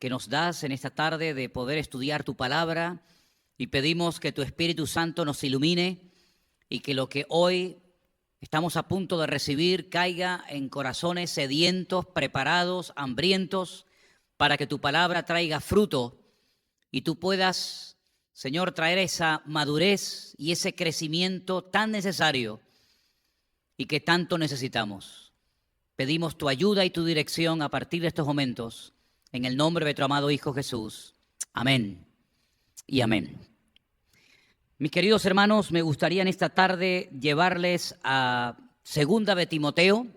que nos das en esta tarde de poder estudiar tu palabra, y pedimos que tu Espíritu Santo nos ilumine y que lo que hoy estamos a punto de recibir caiga en corazones sedientos, preparados, hambrientos, para que tu palabra traiga fruto y tú puedas, Señor, traer esa madurez y ese crecimiento tan necesario y que tanto necesitamos. Pedimos tu ayuda y tu dirección a partir de estos momentos, en el nombre de tu amado Hijo Jesús. Amén y amén. Mis queridos hermanos, me gustaría en esta tarde llevarles a Segunda de Timoteo,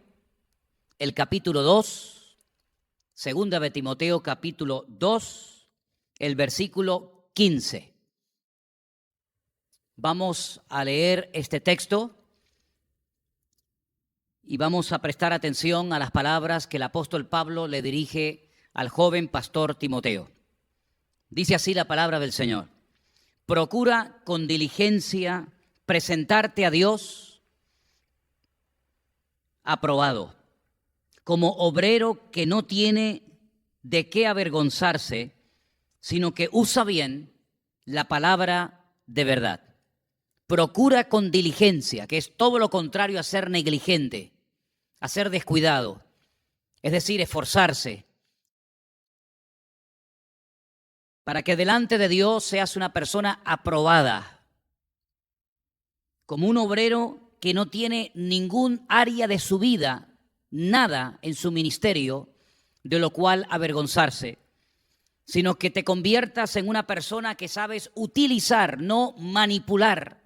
el capítulo 2, Segunda de Timoteo, capítulo 2, el versículo 15. Vamos a leer este texto y vamos a prestar atención a las palabras que el apóstol Pablo le dirige al joven pastor Timoteo. Dice así la palabra del Señor: procura con diligencia presentarte a Dios aprobado, como obrero que no tiene de qué avergonzarse, sino que usa bien la palabra de verdad. Procura con diligencia, que es todo lo contrario a ser negligente, a ser descuidado, es decir, esforzarse, para que delante de Dios seas una persona aprobada, como un obrero que no tiene ningún área de su vida, nada en su ministerio de lo cual avergonzarse, sino que te conviertas en una persona que sabes utilizar, no manipular,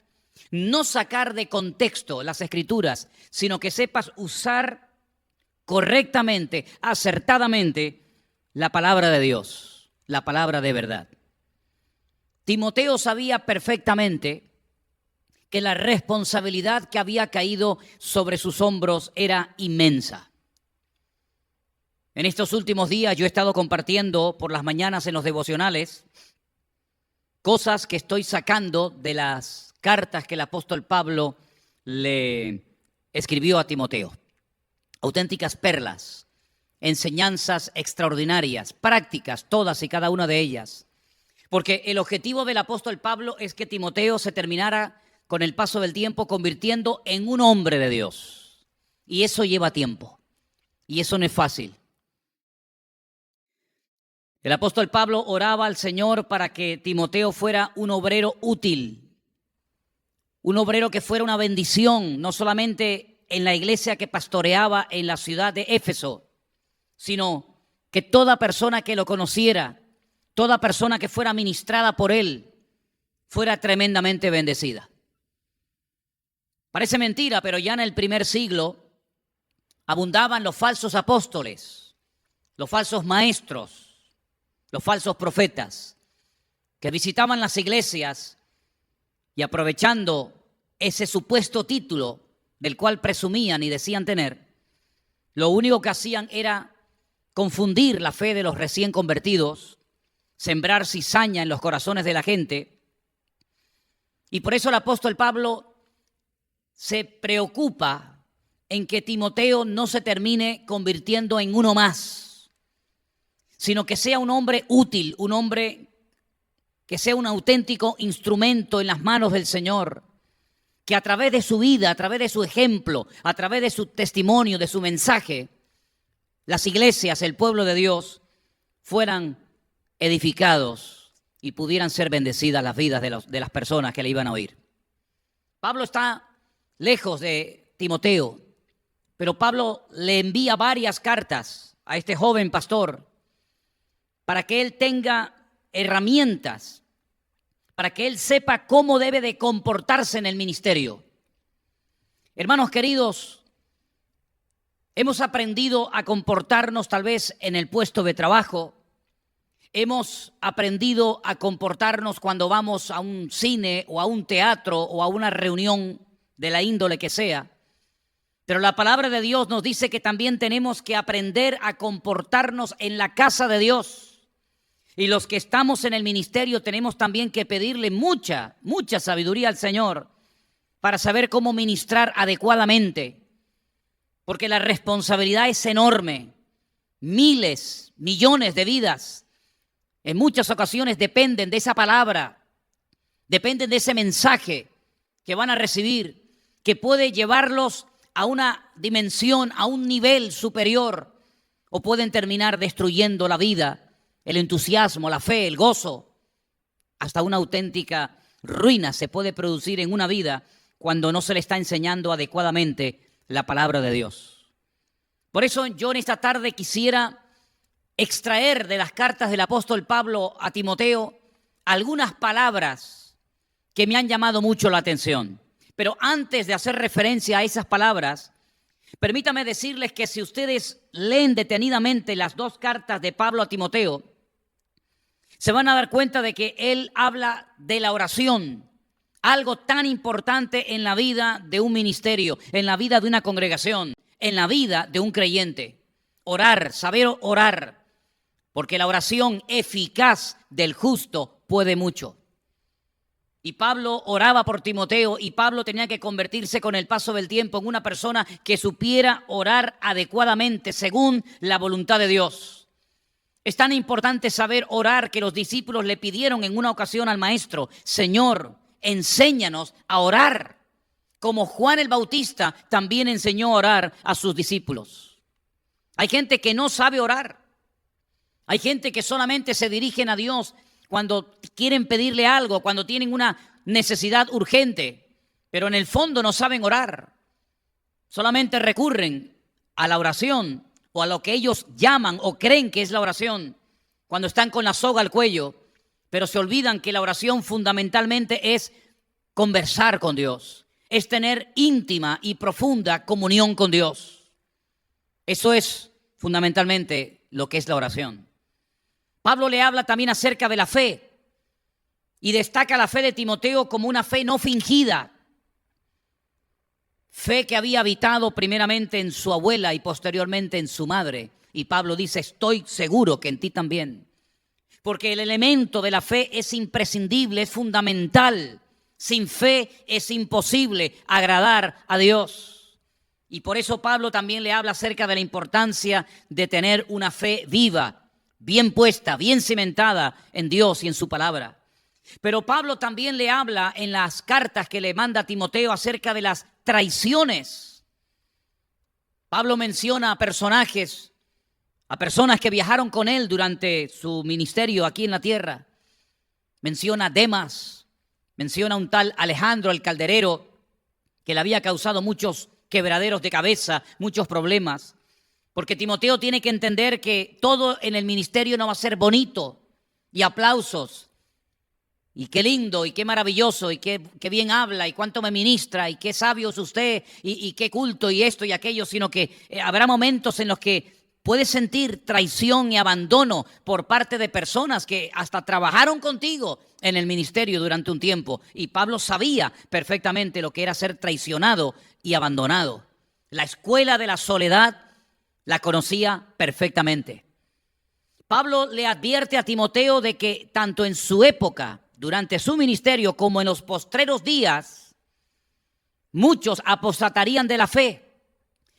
no sacar de contexto las Escrituras, sino que sepas usar correctamente, acertadamente la palabra de Dios. La palabra de verdad. Timoteo sabía perfectamente que la responsabilidad que había caído sobre sus hombros era inmensa. En estos últimos días yo he estado compartiendo por las mañanas en los devocionales cosas que estoy sacando de las cartas que el apóstol Pablo le escribió a Timoteo. Auténticas perlas. Enseñanzas extraordinarias, prácticas, todas y cada una de ellas. Porque el objetivo del apóstol Pablo es que Timoteo se terminara con el paso del tiempo convirtiendo en un hombre de Dios. Y eso lleva tiempo. Y eso no es fácil. El apóstol Pablo oraba al Señor para que Timoteo fuera un obrero útil. Un obrero que fuera una bendición, no solamente en la iglesia que pastoreaba en la ciudad de Éfeso, sino que toda persona que lo conociera, toda persona que fuera ministrada por él, fuera tremendamente bendecida. Parece mentira, pero ya en el primer siglo abundaban los falsos apóstoles, los falsos maestros, los falsos profetas, que visitaban las iglesias y aprovechando ese supuesto título del cual presumían y decían tener, lo único que hacían era confundir la fe de los recién convertidos, sembrar cizaña en los corazones de la gente. Y por eso el apóstol Pablo se preocupa en que Timoteo no se termine convirtiendo en uno más, sino que sea un hombre útil, un hombre que sea un auténtico instrumento en las manos del Señor, que a través de su vida, a través de su ejemplo, a través de su testimonio, de su mensaje, las iglesias, el pueblo de Dios, fueran edificados y pudieran ser bendecidas las vidas de las personas que le iban a oír. Pablo está lejos de Timoteo, pero Pablo le envía varias cartas a este joven pastor para que él tenga herramientas, para que él sepa cómo debe de comportarse en el ministerio. Hermanos queridos, hemos aprendido a comportarnos tal vez en el puesto de trabajo. Hemos aprendido a comportarnos cuando vamos a un cine o a un teatro o a una reunión de la índole que sea. Pero la palabra de Dios nos dice que también tenemos que aprender a comportarnos en la casa de Dios. Y los que estamos en el ministerio tenemos también que pedirle mucha sabiduría al Señor para saber cómo ministrar adecuadamente. Porque la responsabilidad es enorme. Miles, millones de vidas En muchas ocasiones dependen de esa palabra, dependen de ese mensaje que van a recibir, que puede llevarlos a una dimensión, a un nivel superior, o pueden terminar destruyendo la vida, el entusiasmo, la fe, el gozo. Hasta una auténtica ruina se puede producir en una vida cuando no se le está enseñando adecuadamente la palabra de Dios. Por eso yo en esta tarde quisiera extraer de las cartas del apóstol Pablo a Timoteo algunas palabras que me han llamado mucho la atención. Pero antes de hacer referencia a esas palabras, permítame decirles que si ustedes leen detenidamente las dos cartas de Pablo a Timoteo, se van a dar cuenta de que él habla de la oración, algo tan importante en la vida de un ministerio, en la vida de una congregación, en la vida de un creyente. Orar, saber orar, porque la oración eficaz del justo puede mucho. Y Pablo oraba por Timoteo, y Pablo tenía que convertirse con el paso del tiempo en una persona que supiera orar adecuadamente según la voluntad de Dios. Es tan importante saber orar que los discípulos le pidieron en una ocasión al maestro: Señor, enséñanos a orar, como Juan el Bautista también enseñó a orar a sus discípulos. Hay gente que no sabe orar. Hay gente que solamente se dirigen a Dios cuando quieren pedirle algo, cuando tienen una necesidad urgente, pero en el fondo no saben orar. Solamente recurren a la oración o a lo que ellos llaman o creen que es la oración cuando están con la soga al cuello, pero se olvidan que la oración fundamentalmente es conversar con Dios, es tener íntima y profunda comunión con Dios. Eso es fundamentalmente lo que es la oración. Pablo le habla también acerca de la fe y destaca la fe de Timoteo como una fe no fingida, fe que había habitado primeramente en su abuela y posteriormente en su madre. Y Pablo dice: estoy seguro que en ti también, porque el elemento de la fe es imprescindible, es fundamental. Sin fe es imposible agradar a Dios. Y por eso Pablo también le habla acerca de la importancia de tener una fe viva, bien puesta, bien cimentada en Dios y en su palabra. Pero Pablo también le habla en las cartas que le manda a Timoteo acerca de las traiciones. Pablo menciona a personas que viajaron con él durante su ministerio aquí en la tierra. Menciona a Demas, menciona a un tal Alejandro el calderero, que le había causado muchos quebraderos de cabeza, muchos problemas. Porque Timoteo tiene que entender que todo en el ministerio no va a ser bonito y aplausos. Y qué lindo y qué maravilloso y qué bien habla y cuánto me ministra y qué sabio es usted y qué culto y esto y aquello, sino que habrá momentos en los que puedes sentir traición y abandono por parte de personas que hasta trabajaron contigo en el ministerio durante un tiempo. Y Pablo sabía perfectamente lo que era ser traicionado y abandonado. La escuela de la soledad la conocía perfectamente. Pablo le advierte a Timoteo de que tanto en su época, durante su ministerio, como en los postreros días, muchos apostatarían de la fe.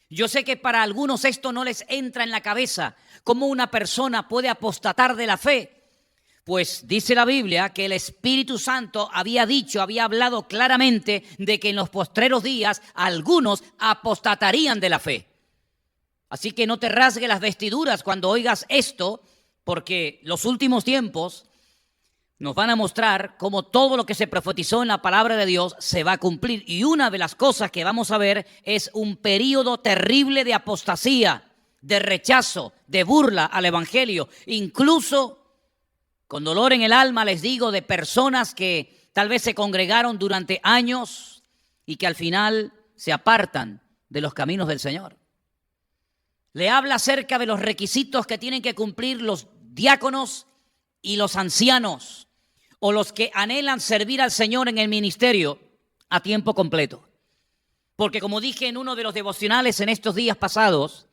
Yo sé que para algunos esto no les entra en la cabeza. ¿Cómo una persona puede apostatar de la fe? Pues dice la Biblia que el Espíritu Santo había hablado claramente de que en los postreros días algunos apostatarían de la fe. Así que no te rasgues las vestiduras cuando oigas esto, porque los últimos tiempos nos van a mostrar cómo todo lo que se profetizó en la palabra de Dios se va a cumplir. Y una de las cosas que vamos a ver es un período terrible de apostasía, de rechazo, de burla al evangelio. Incluso, con dolor en el alma les digo, de personas que tal vez se congregaron durante años y que al final se apartan de los caminos del Señor. Le habla acerca de los requisitos que tienen que cumplir los diáconos y los ancianos, o los que anhelan servir al Señor en el ministerio a tiempo completo. Porque como dije en uno de los devocionales en estos días pasados,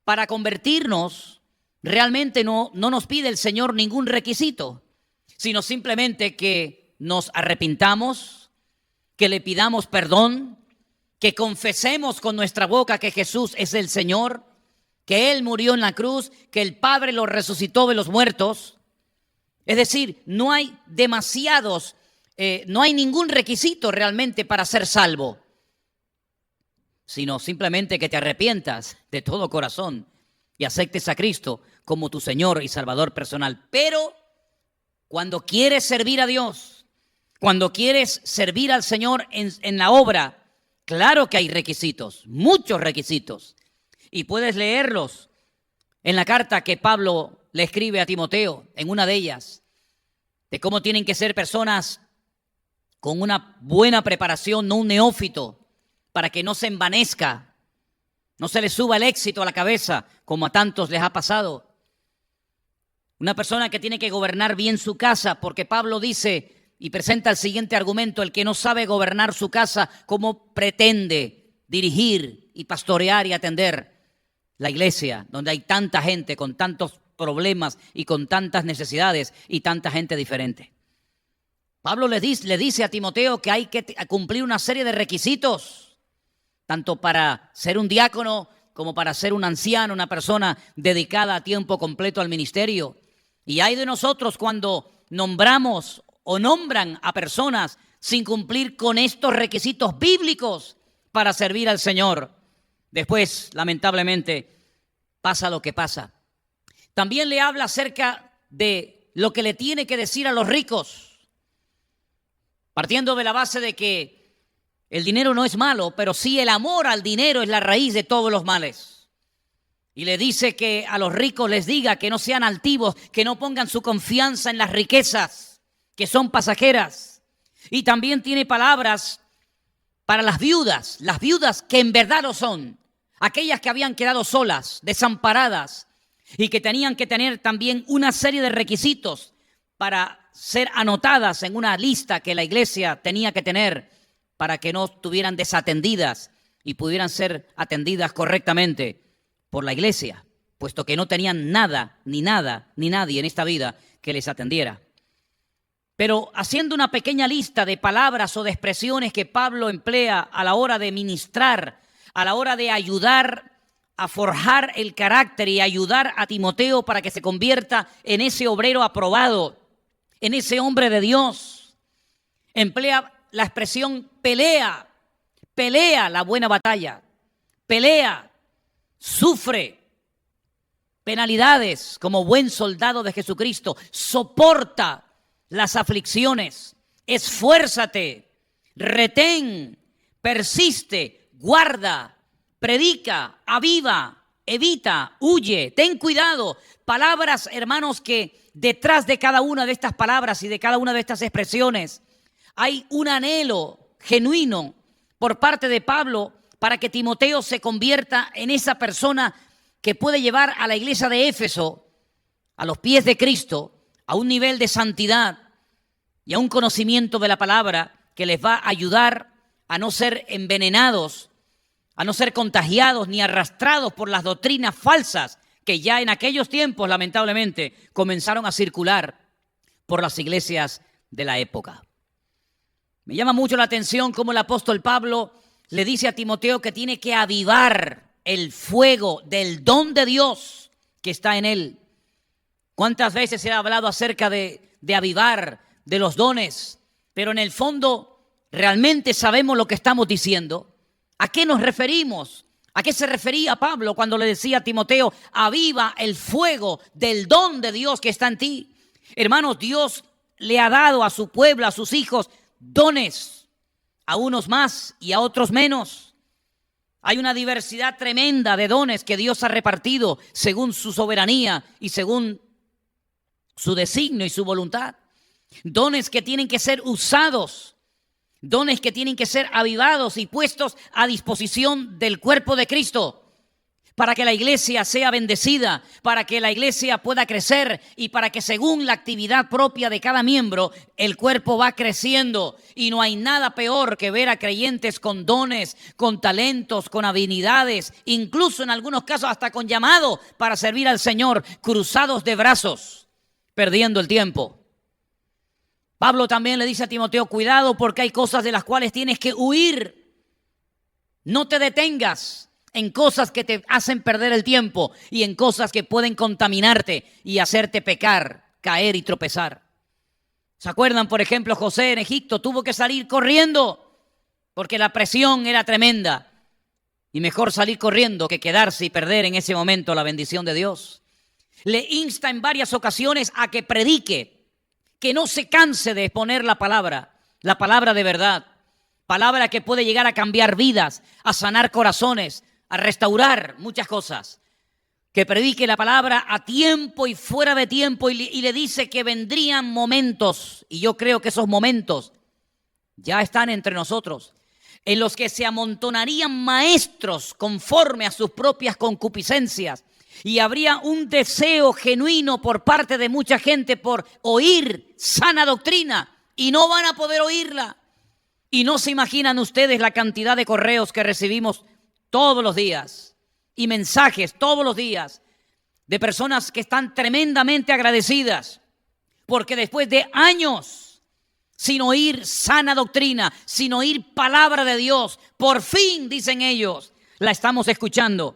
para convertirnos realmente no nos pide el Señor ningún requisito, sino simplemente que nos arrepintamos, que le pidamos perdón, que confesemos con nuestra boca que Jesús es el Señor, que Él murió en la cruz, que el Padre lo resucitó de los muertos, Es decir, no hay no hay ningún requisito realmente para ser salvo, sino simplemente que te arrepientas de todo corazón y aceptes a Cristo como tu Señor y Salvador personal. Pero cuando quieres servir a Dios, cuando quieres servir al Señor en la obra, claro que hay requisitos, muchos requisitos. Y puedes leerlos en la carta que Pablo le escribe a Timoteo, en una de ellas, de cómo tienen que ser personas con una buena preparación, no un neófito, para que no se envanezca, no se le suba el éxito a la cabeza, como a tantos les ha pasado. Una persona que tiene que gobernar bien su casa, porque Pablo dice y presenta el siguiente argumento: el que no sabe gobernar su casa, ¿cómo pretende dirigir y pastorear y atender la iglesia, donde hay tanta gente con tantos problemas y con tantas necesidades y tanta gente diferente? Pablo le dice a Timoteo que hay que cumplir una serie de requisitos, tanto para ser un diácono como para ser un anciano, una persona dedicada a tiempo completo al ministerio. Y hay de nosotros cuando nombramos o nombran a personas sin cumplir con estos requisitos bíblicos para servir al Señor. Después, lamentablemente, pasa lo que pasa. También le habla acerca de lo que le tiene que decir a los ricos, partiendo de la base de que el dinero no es malo, pero sí el amor al dinero es la raíz de todos los males. Y le dice que a los ricos les diga que no sean altivos, que no pongan su confianza en las riquezas, que son pasajeras. Y también tiene palabras para las viudas que en verdad lo son, aquellas que habían quedado solas, desamparadas, y que tenían que tener también una serie de requisitos para ser anotadas en una lista que la iglesia tenía que tener para que no estuvieran desatendidas y pudieran ser atendidas correctamente por la iglesia, puesto que no tenían nada, ni nadie en esta vida que les atendiera. Pero haciendo una pequeña lista de palabras o de expresiones que Pablo emplea a la hora de ministrar, a la hora de ayudar a forjar el carácter y ayudar a Timoteo para que se convierta en ese obrero aprobado, en ese hombre de Dios, emplea la expresión pelea la buena batalla, pelea, sufre penalidades como buen soldado de Jesucristo, soporta las aflicciones, esfuérzate, retén, persiste, guarda, predica, aviva, evita, huye, ten cuidado. Palabras, hermanos, que detrás de cada una de estas palabras y de cada una de estas expresiones hay un anhelo genuino por parte de Pablo para que Timoteo se convierta en esa persona que puede llevar a la iglesia de Éfeso a los pies de Cristo, a un nivel de santidad y a un conocimiento de la palabra que les va a ayudar a no ser envenenados, a no ser contagiados ni arrastrados por las doctrinas falsas que ya en aquellos tiempos, lamentablemente, comenzaron a circular por las iglesias de la época. Me llama mucho la atención cómo el apóstol Pablo le dice a Timoteo que tiene que avivar el fuego del don de Dios que está en él. ¿Cuántas veces se ha hablado acerca de avivar, de los dones? Pero en el fondo, ¿realmente sabemos lo que estamos diciendo? ¿A qué nos referimos? ¿A qué se refería Pablo cuando le decía a Timoteo, aviva el fuego del don de Dios que está en ti? Hermanos, Dios le ha dado a su pueblo, a sus hijos, dones, a unos más y a otros menos. Hay una diversidad tremenda de dones que Dios ha repartido según su soberanía y según su designio y su voluntad. Dones que tienen que ser usados, dones que tienen que ser avivados y puestos a disposición del cuerpo de Cristo para que la iglesia sea bendecida, para que la iglesia pueda crecer y para que según la actividad propia de cada miembro, el cuerpo va creciendo. Y no hay nada peor que ver a creyentes con dones, con talentos, con habilidades, incluso en algunos casos hasta con llamado para servir al Señor, cruzados de brazos, perdiendo el tiempo. Pablo también le dice a Timoteo, cuidado porque hay cosas de las cuales tienes que huir. No te detengas en cosas que te hacen perder el tiempo y en cosas que pueden contaminarte y hacerte pecar, caer y tropezar. ¿Se acuerdan, por ejemplo, José en Egipto tuvo que salir corriendo porque la presión era tremenda? Y mejor salir corriendo que quedarse y perder en ese momento la bendición de Dios. Le insta en varias ocasiones a que predique, que no se canse de exponer la palabra de verdad, palabra que puede llegar a cambiar vidas, a sanar corazones, a restaurar muchas cosas. Que predique la palabra a tiempo y fuera de tiempo, y le dice que vendrían momentos, y yo creo que esos momentos ya están entre nosotros, en los que se amontonarían maestros conforme a sus propias concupiscencias, y habría un deseo genuino por parte de mucha gente por oír sana doctrina, y no van a poder oírla. Y no se imaginan ustedes la cantidad de correos que recibimos todos los días y mensajes todos los días de personas que están tremendamente agradecidas porque después de años sin oír sana doctrina, sin oír palabra de Dios, por fin, dicen ellos, la estamos escuchando.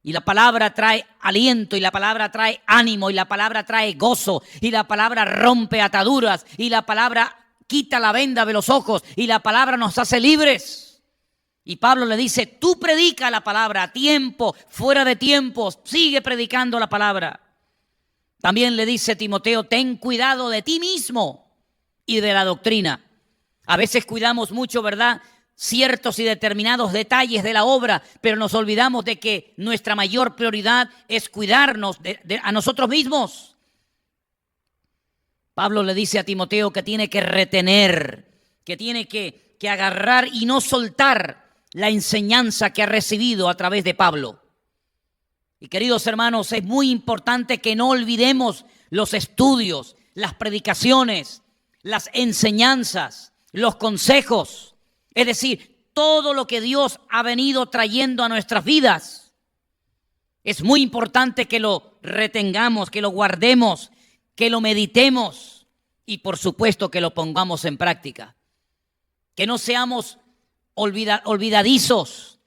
Y la palabra trae aliento, y la palabra trae ánimo, y la palabra trae gozo, y la palabra rompe ataduras, y la palabra quita la venda de los ojos, y la palabra nos hace libres. Y Pablo le dice, tú predica la palabra a tiempo, fuera de tiempo, sigue predicando la palabra. También le dice Timoteo, ten cuidado de ti mismo y de la doctrina. A veces cuidamos mucho, ¿verdad?, ciertos y determinados detalles de la obra, pero nos olvidamos de que nuestra mayor prioridad es cuidarnos a nosotros mismos. Pablo le dice a Timoteo que tiene que retener, que tiene que agarrar y no soltar la enseñanza que ha recibido a través de Pablo. Y queridos hermanos, es muy importante que no olvidemos los estudios, las predicaciones, las enseñanzas, los consejos, es decir, todo lo que Dios ha venido trayendo a nuestras vidas. Es muy importante que lo retengamos, que lo guardemos, que lo meditemos y por supuesto que lo pongamos en práctica. Que no seamos olvidadizos,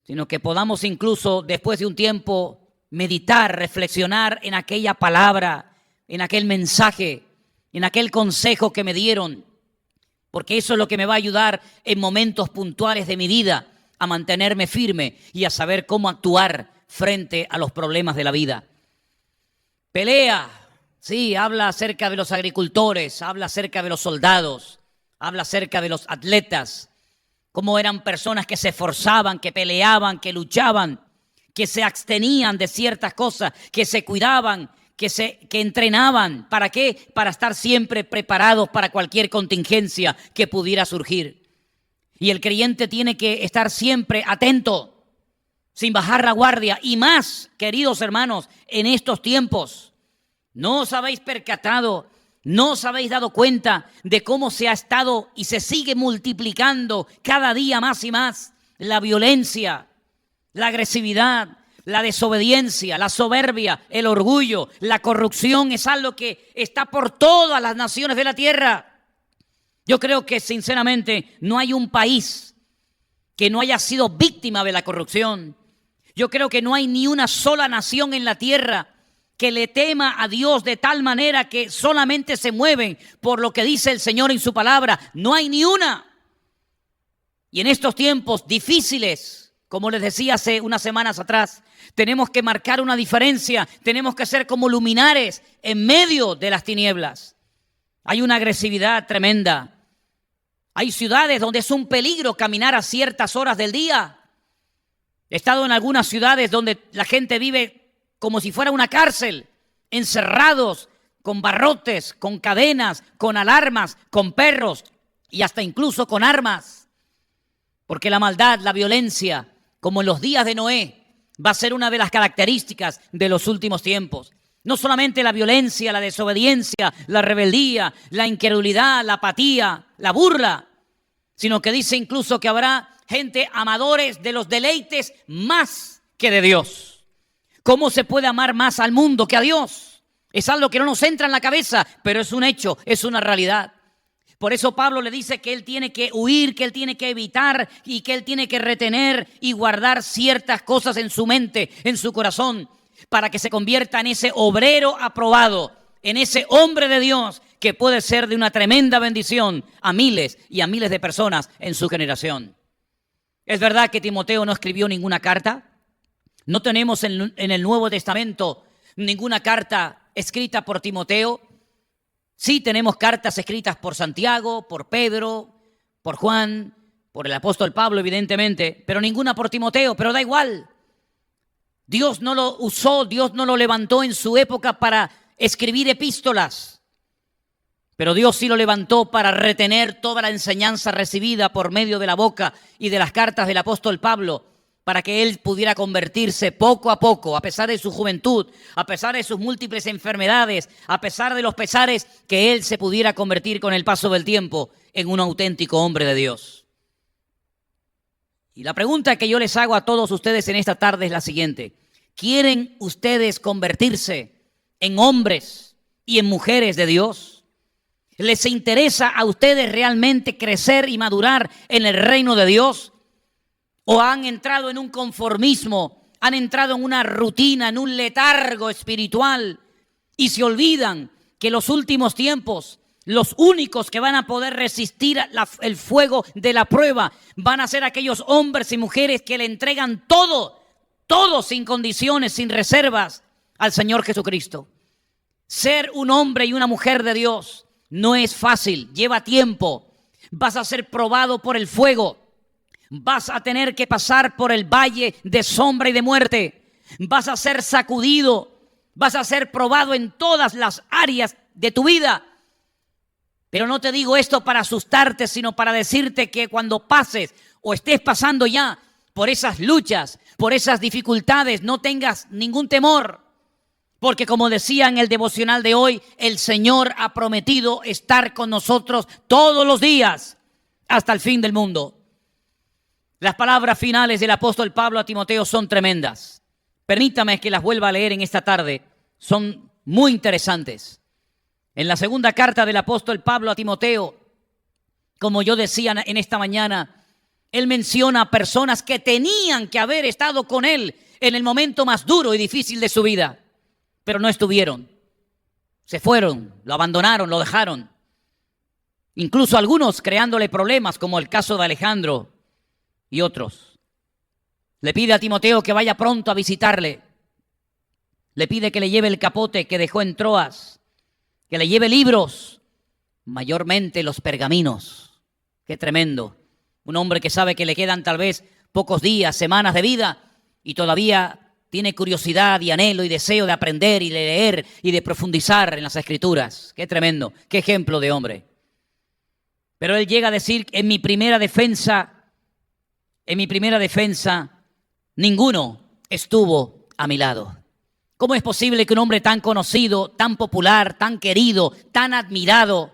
sino que podamos incluso después de un tiempo meditar, reflexionar en aquella palabra, en aquel mensaje, en aquel consejo que me dieron, porque eso es lo que me va a ayudar en momentos puntuales de mi vida a mantenerme firme y a saber cómo actuar frente a los problemas de la vida. Pelea, sí, habla acerca de los agricultores, habla acerca de los soldados, habla acerca de los atletas, cómo eran personas que se esforzaban, que peleaban, que luchaban, que se abstenían de ciertas cosas, que se cuidaban, que entrenaban. ¿Para qué? Para estar siempre preparados para cualquier contingencia que pudiera surgir. Y el creyente tiene que estar siempre atento, sin bajar la guardia. Y más, queridos hermanos, en estos tiempos, ¿no os habéis percatado? ¿No os habéis dado cuenta de cómo se ha estado y se sigue multiplicando cada día más y más la violencia, la agresividad, la desobediencia, la soberbia, el orgullo, la corrupción? Es algo que está por todas las naciones de la tierra. Yo creo que sinceramente no hay un país que no haya sido víctima de la corrupción. Yo creo que no hay ni una sola nación en la tierra que le tema a Dios de tal manera que solamente se mueven por lo que dice el Señor en su palabra. No hay ni una. Y en estos tiempos difíciles, como les decía hace unas semanas atrás, tenemos que marcar una diferencia. Tenemos que ser como luminares en medio de las tinieblas. Hay una agresividad tremenda. Hay ciudades donde es un peligro caminar a ciertas horas del día. He estado en algunas ciudades donde la gente vive como si fuera una cárcel, encerrados, con barrotes, con cadenas, con alarmas, con perros y hasta incluso con armas. Porque la maldad, la violencia, como en los días de Noé, va a ser una de las características de los últimos tiempos. No solamente la violencia, la desobediencia, la rebeldía, la incredulidad, la apatía, la burla, sino que dice incluso que habrá gente amadores de los deleites más que de Dios. ¿Cómo se puede amar más al mundo que a Dios? Es algo que no nos entra en la cabeza, pero es un hecho, es una realidad. Por eso Pablo le dice que él tiene que huir, que él tiene que evitar y que él tiene que retener y guardar ciertas cosas en su mente, en su corazón, para que se convierta en ese obrero aprobado, en ese hombre de Dios que puede ser de una tremenda bendición a miles y a miles de personas en su generación. Es verdad que Timoteo no escribió ninguna carta. No tenemos en el Nuevo Testamento ninguna carta escrita por Timoteo. Sí tenemos cartas escritas por Santiago, por Pedro, por Juan, por el apóstol Pablo, evidentemente, pero ninguna por Timoteo, pero da igual. Dios no lo usó, Dios no lo levantó en su época para escribir epístolas, pero Dios sí lo levantó para retener toda la enseñanza recibida por medio de la boca y de las cartas del apóstol Pablo, para que él pudiera convertirse poco a poco, a pesar de su juventud, a pesar de sus múltiples enfermedades, a pesar de los pesares, que él se pudiera convertir con el paso del tiempo en un auténtico hombre de Dios. Y la pregunta que yo les hago a todos ustedes en esta tarde es la siguiente: ¿quieren ustedes convertirse en hombres y en mujeres de Dios? ¿Les interesa a ustedes realmente crecer y madurar en el reino de Dios? ¿O han entrado en un conformismo, han entrado en una rutina, en un letargo espiritual y se olvidan que los últimos tiempos, los únicos que van a poder resistir el fuego de la prueba van a ser aquellos hombres y mujeres que le entregan todo sin condiciones, sin reservas al Señor Jesucristo? Ser un hombre y una mujer de Dios no es fácil, lleva tiempo. Vas a ser probado por el fuego. Vas a tener que pasar por el valle de sombra y de muerte. Vas a ser sacudido. Vas a ser probado en todas las áreas de tu vida. Pero no te digo esto para asustarte, sino para decirte que cuando pases o estés pasando ya por esas luchas, por esas dificultades, no tengas ningún temor. Porque como decía en el devocional de hoy, el Señor ha prometido estar con nosotros todos los días hasta el fin del mundo. Las palabras finales del apóstol Pablo a Timoteo son tremendas. Permítame que las vuelva a leer en esta tarde. Son muy interesantes. En la segunda carta del apóstol Pablo a Timoteo, como yo decía en esta mañana, él menciona a personas que tenían que haber estado con él en el momento más duro y difícil de su vida, pero no estuvieron. Se fueron, lo abandonaron, lo dejaron. Incluso algunos creándole problemas, como el caso de Alejandro y otros. Le pide a Timoteo que vaya pronto a visitarle. Le pide que le lleve el capote que dejó en Troas, que le lleve libros, mayormente los pergaminos. Qué tremendo. Un hombre que sabe que le quedan tal vez pocos días, semanas de vida y todavía tiene curiosidad y anhelo y deseo de aprender y de leer y de profundizar en las Escrituras. Qué tremendo, qué ejemplo de hombre. Pero él llega a decir: en mi primera defensa, ninguno estuvo a mi lado. ¿Cómo es posible que un hombre tan conocido, tan popular, tan querido, tan admirado,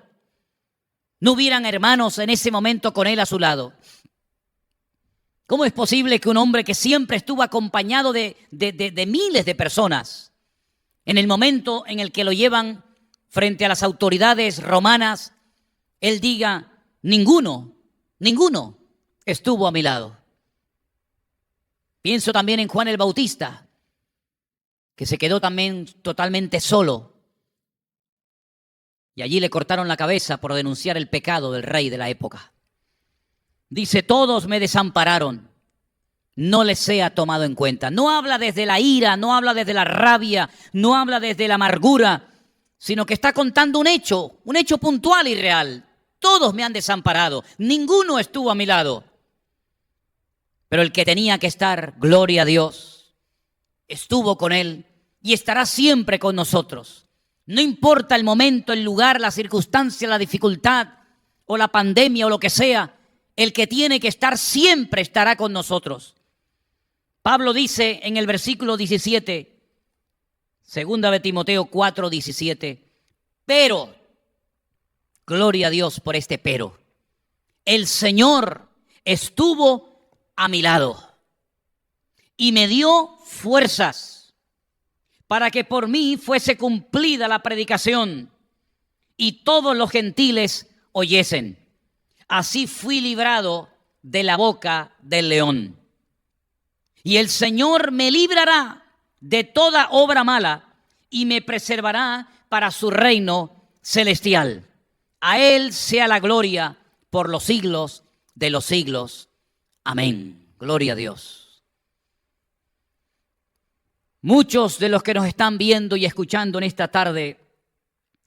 no hubieran hermanos en ese momento con él a su lado? ¿Cómo es posible que un hombre que siempre estuvo acompañado de miles de personas, en el momento en el que lo llevan frente a las autoridades romanas, él diga: ninguno estuvo a mi lado? Pienso también en Juan el Bautista, que se quedó también totalmente solo. Y allí le cortaron la cabeza por denunciar el pecado del rey de la época. Dice: todos me desampararon, no les sea tomado en cuenta. No habla desde la ira, no habla desde la rabia, no habla desde la amargura, sino que está contando un hecho puntual y real. Todos me han desamparado, ninguno estuvo a mi lado. Pero el que tenía que estar, gloria a Dios, estuvo con él y estará siempre con nosotros. No importa el momento, el lugar, la circunstancia, la dificultad o la pandemia o lo que sea, el que tiene que estar siempre estará con nosotros. Pablo dice en el versículo 17, segunda de Timoteo 4:17, pero, gloria a Dios por este pero, el Señor estuvo a mi lado y me dio fuerzas para que por mí fuese cumplida la predicación y todos los gentiles oyesen. Así fui librado de la boca del león. Y el Señor me librará de toda obra mala y me preservará para su reino celestial. A Él sea la gloria por los siglos de los siglos. Amén. Gloria a Dios. Muchos de los que nos están viendo y escuchando en esta tarde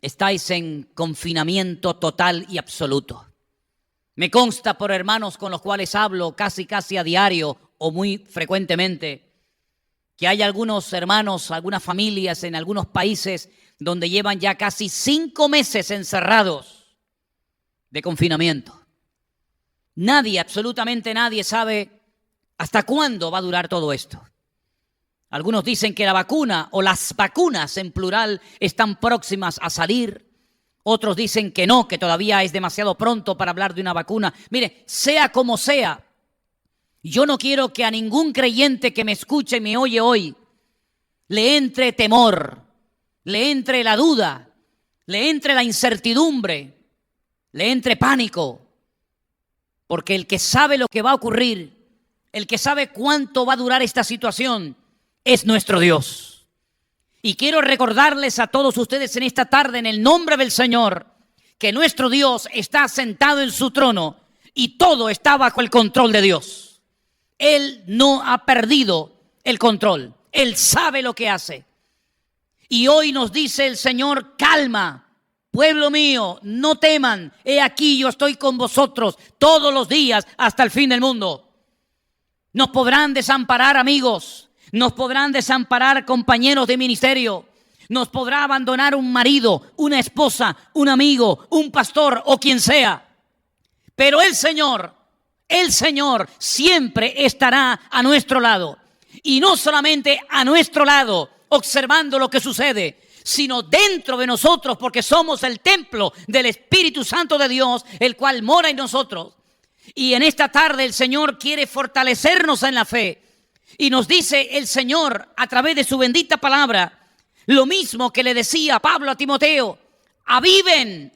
estáis en confinamiento total y absoluto. Me consta por hermanos con los cuales hablo casi a diario o muy frecuentemente, que hay algunos hermanos, algunas familias en algunos países donde llevan ya casi 5 meses encerrados de confinamiento. Nadie, absolutamente nadie sabe hasta cuándo va a durar todo esto. Algunos dicen que la vacuna o las vacunas en plural están próximas a salir. Otros dicen que no, que todavía es demasiado pronto para hablar de una vacuna. Mire, sea como sea, yo no quiero que a ningún creyente que me escuche y me oye hoy le entre temor, le entre la duda, le entre la incertidumbre, le entre pánico. Porque el que sabe lo que va a ocurrir, el que sabe cuánto va a durar esta situación, es nuestro Dios. Y quiero recordarles a todos ustedes en esta tarde, en el nombre del Señor, que nuestro Dios está sentado en su trono y todo está bajo el control de Dios. Él no ha perdido el control. Él sabe lo que hace. Y hoy nos dice el Señor: calma, pueblo mío, no teman. He aquí, yo estoy con vosotros todos los días hasta el fin del mundo. Nos podrán desamparar amigos. Nos podrán desamparar compañeros de ministerio. Nos podrá abandonar un marido, una esposa, un amigo, un pastor o quien sea. Pero el Señor siempre estará a nuestro lado. Y no solamente a nuestro lado, observando lo que sucede, sino dentro de nosotros, porque somos el templo del Espíritu Santo de Dios, el cual mora en nosotros. Y en esta tarde el Señor quiere fortalecernos en la fe. Y nos dice el Señor a través de su bendita palabra lo mismo que le decía Pablo a Timoteo: aviven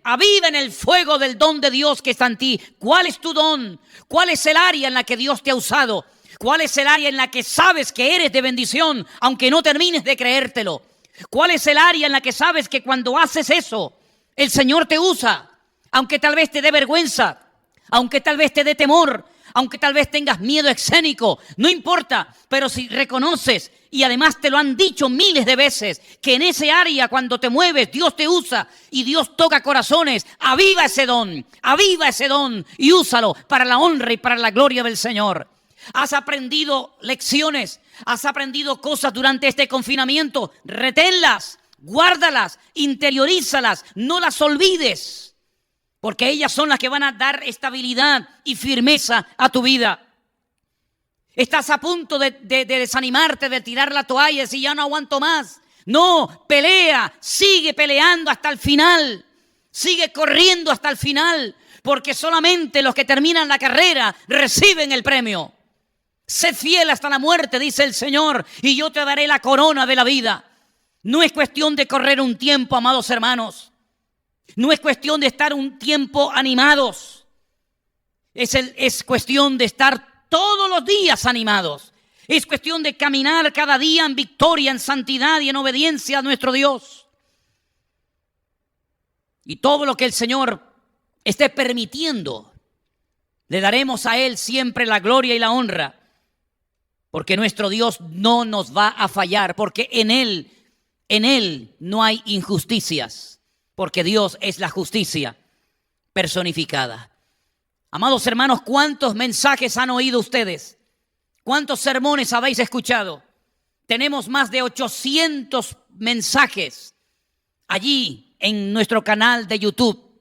el fuego del don de Dios que está en ti. ¿Cuál es tu don? ¿Cuál es el área en la que Dios te ha usado? ¿Cuál es el área en la que sabes que eres de bendición, aunque no termines de creértelo? ¿Cuál es el área en la que sabes que cuando haces eso, el Señor te usa? Aunque tal vez te dé vergüenza, aunque tal vez te dé temor, aunque tal vez tengas miedo escénico, no importa, pero si reconoces, y además te lo han dicho miles de veces, que en ese área cuando te mueves Dios te usa y Dios toca corazones, aviva ese don y úsalo para la honra y para la gloria del Señor. Has aprendido lecciones, has aprendido cosas durante este confinamiento, reténlas, guárdalas, interiorízalas, no las olvides. Porque ellas son las que van a dar estabilidad y firmeza a tu vida. Estás a punto de desanimarte, de tirar la toalla y decir: ya no aguanto más. No, pelea, sigue peleando hasta el final. Sigue corriendo hasta el final. Porque solamente los que terminan la carrera reciben el premio. Sé fiel hasta la muerte, dice el Señor, y yo te daré la corona de la vida. No es cuestión de correr un tiempo, amados hermanos. No es cuestión de estar un tiempo animados. Es cuestión de estar todos los días animados. Es cuestión de caminar cada día en victoria, en santidad y en obediencia a nuestro Dios. Y todo lo que el Señor esté permitiendo, le daremos a Él siempre la gloria y la honra. Porque nuestro Dios no nos va a fallar, porque en Él no hay injusticias. Porque Dios es la justicia personificada. Amados hermanos, ¿cuántos mensajes han oído ustedes? ¿Cuántos sermones habéis escuchado? Tenemos más de 800 mensajes allí en nuestro canal de YouTube.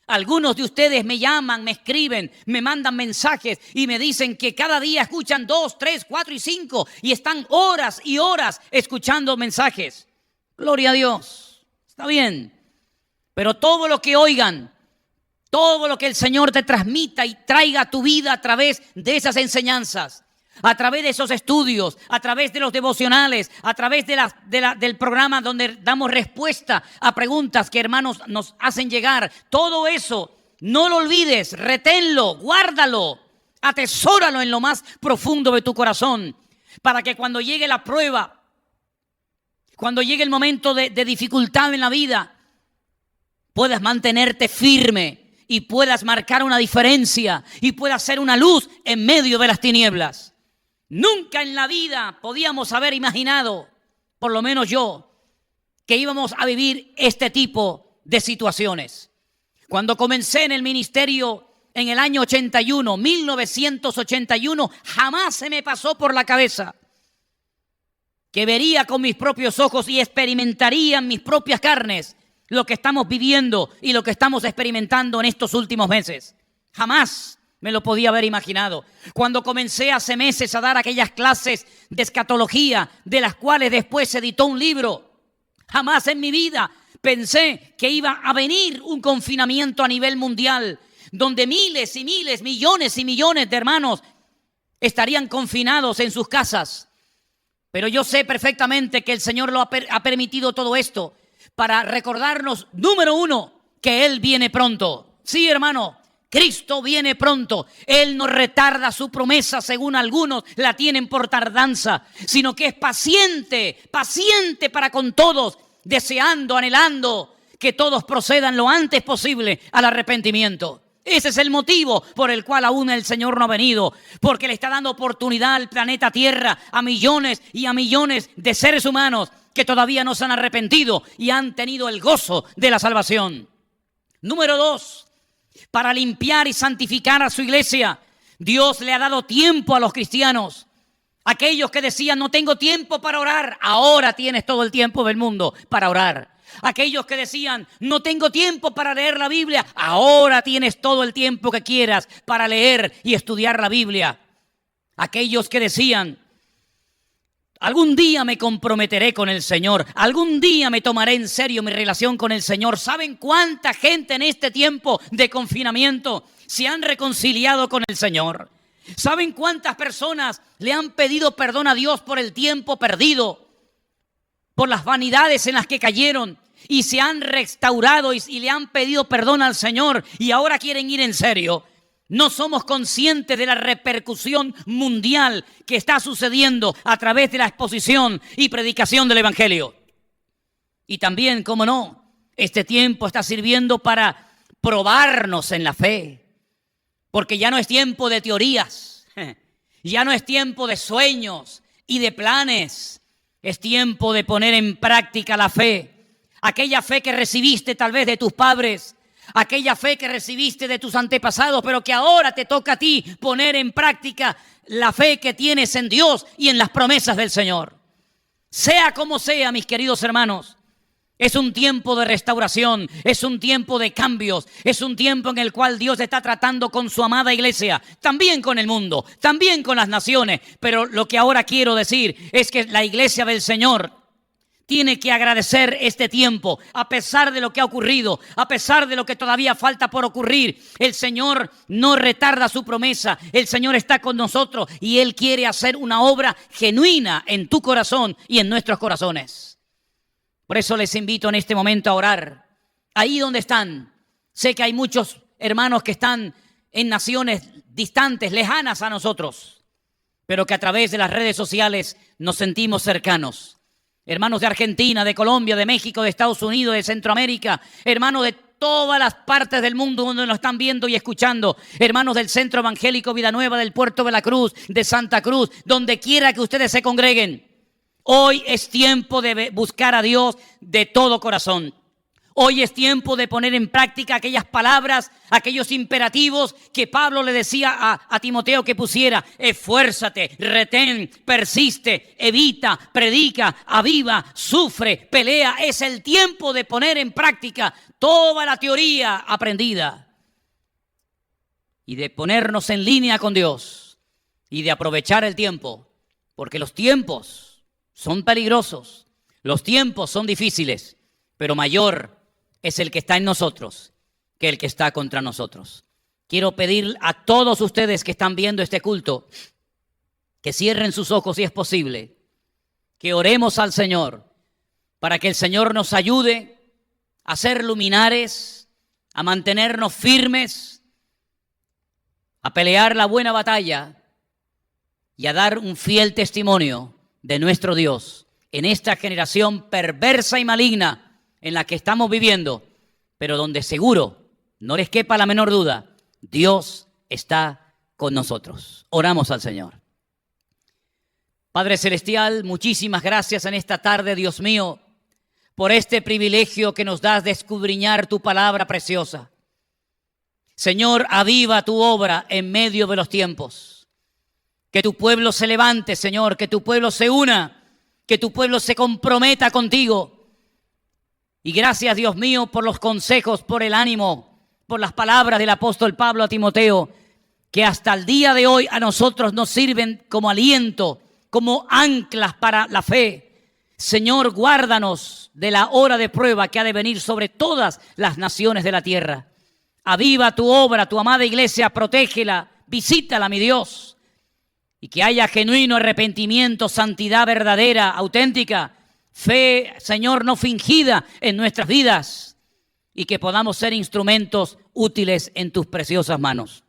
Algunos de ustedes me llaman, me escriben, me mandan mensajes y me dicen que cada día escuchan 2, 3, 4 y 5 y están horas y horas escuchando mensajes. Gloria a Dios. Está bien. Pero todo lo que oigan, todo lo que el Señor te transmita y traiga a tu vida a través de esas enseñanzas, a través de esos estudios, a través de los devocionales, a través del programa donde damos respuesta a preguntas que hermanos nos hacen llegar, todo eso, no lo olvides, reténlo, guárdalo, atesóralo en lo más profundo de tu corazón, para que cuando llegue la prueba, cuando llegue el momento de dificultad en la vida, puedas mantenerte firme y puedas marcar una diferencia y puedas ser una luz en medio de las tinieblas. Nunca en la vida podíamos haber imaginado, por lo menos yo, que íbamos a vivir este tipo de situaciones. Cuando comencé en el ministerio en el año 1981, jamás se me pasó por la cabeza que vería con mis propios ojos y experimentaría en mis propias carnes lo que estamos viviendo y lo que estamos experimentando en estos últimos meses. Jamás me lo podía haber imaginado. Cuando comencé hace meses a dar aquellas clases de escatología, de las cuales después se editó un libro, jamás en mi vida pensé que iba a venir un confinamiento a nivel mundial, donde miles y miles, millones y millones de hermanos estarían confinados en sus casas. Pero yo sé perfectamente que el Señor lo ha permitido todo esto para recordarnos, número uno, que Él viene pronto. Sí, hermano, Cristo viene pronto. Él no retarda su promesa, según algunos la tienen por tardanza, sino que es paciente, paciente para con todos, deseando, anhelando que todos procedan lo antes posible al arrepentimiento. Ese es el motivo por el cual aún el Señor no ha venido, porque le está dando oportunidad al planeta Tierra a millones y a millones de seres humanos que todavía no se han arrepentido y han tenido el gozo de la salvación. Número 2, para limpiar y santificar a su iglesia, Dios le ha dado tiempo a los cristianos. Aquellos que decían, no tengo tiempo para orar, ahora tienes todo el tiempo del mundo para orar. Aquellos que decían, no tengo tiempo para leer la Biblia, ahora tienes todo el tiempo que quieras para leer y estudiar la Biblia. Aquellos que decían, algún día me comprometeré con el Señor, algún día me tomaré en serio mi relación con el Señor. ¿Saben cuánta gente en este tiempo de confinamiento se han reconciliado con el Señor? ¿Saben cuántas personas le han pedido perdón a Dios por el tiempo perdido, por las vanidades en las que cayeron y se han restaurado y le han pedido perdón al Señor y ahora quieren ir en serio? No somos conscientes de la repercusión mundial que está sucediendo a través de la exposición y predicación del Evangelio. Y también, cómo no, este tiempo está sirviendo para probarnos en la fe. Porque ya no es tiempo de teorías, ya no es tiempo de sueños y de planes. Es tiempo de poner en práctica la fe. Aquella fe que recibiste tal vez de tus padres, aquella fe que recibiste de tus antepasados, pero que ahora te toca a ti poner en práctica la fe que tienes en Dios y en las promesas del Señor. Sea como sea, mis queridos hermanos, es un tiempo de restauración, es un tiempo de cambios, es un tiempo en el cual Dios está tratando con su amada iglesia, también con el mundo, también con las naciones. Pero lo que ahora quiero decir es que la iglesia del Señor tiene que agradecer este tiempo, a pesar de lo que ha ocurrido, a pesar de lo que todavía falta por ocurrir. El Señor no retarda su promesa, el Señor está con nosotros y Él quiere hacer una obra genuina en tu corazón y en nuestros corazones. Por eso les invito en este momento a orar. Ahí donde están, sé que hay muchos hermanos que están en naciones distantes, lejanas a nosotros, pero que a través de las redes sociales nos sentimos cercanos. Hermanos de Argentina, de Colombia, de México, de Estados Unidos, de Centroamérica, hermanos de todas las partes del mundo donde nos están viendo y escuchando, hermanos del Centro Evangélico Vida Nueva, del Puerto de la Cruz, de Santa Cruz, donde quiera que ustedes se congreguen. Hoy es tiempo de buscar a Dios de todo corazón. Hoy es tiempo de poner en práctica aquellas palabras, aquellos imperativos que Pablo le decía a Timoteo que pusiera. Esfuérzate, retén, persiste, evita, predica, aviva, sufre, pelea. Es el tiempo de poner en práctica toda la teoría aprendida y de ponernos en línea con Dios y de aprovechar el tiempo, porque los tiempos son peligrosos, los tiempos son difíciles, pero mayor es el que está en nosotros que el que está contra nosotros. Quiero pedir a todos ustedes que están viendo este culto que cierren sus ojos si es posible, que oremos al Señor para que el Señor nos ayude a ser luminares, a mantenernos firmes, a pelear la buena batalla y a dar un fiel testimonio de nuestro Dios en esta generación perversa y maligna en la que estamos viviendo, pero donde seguro, no les quepa la menor duda, Dios está con nosotros. Oramos al Señor. Padre Celestial, muchísimas gracias en esta tarde, Dios mío, por este privilegio que nos das de escudriñar tu palabra preciosa. Señor, aviva tu obra en medio de los tiempos. Que tu pueblo se levante, Señor, que tu pueblo se una, que tu pueblo se comprometa contigo. Y gracias, Dios mío, por los consejos, por el ánimo, por las palabras del apóstol Pablo a Timoteo, que hasta el día de hoy a nosotros nos sirven como aliento, como anclas para la fe. Señor, guárdanos de la hora de prueba que ha de venir sobre todas las naciones de la tierra. Aviva tu obra, tu amada iglesia, protégela, visítala, mi Dios. Y que haya genuino arrepentimiento, santidad verdadera, auténtica, fe, Señor, no fingida en nuestras vidas. Y que podamos ser instrumentos útiles en tus preciosas manos.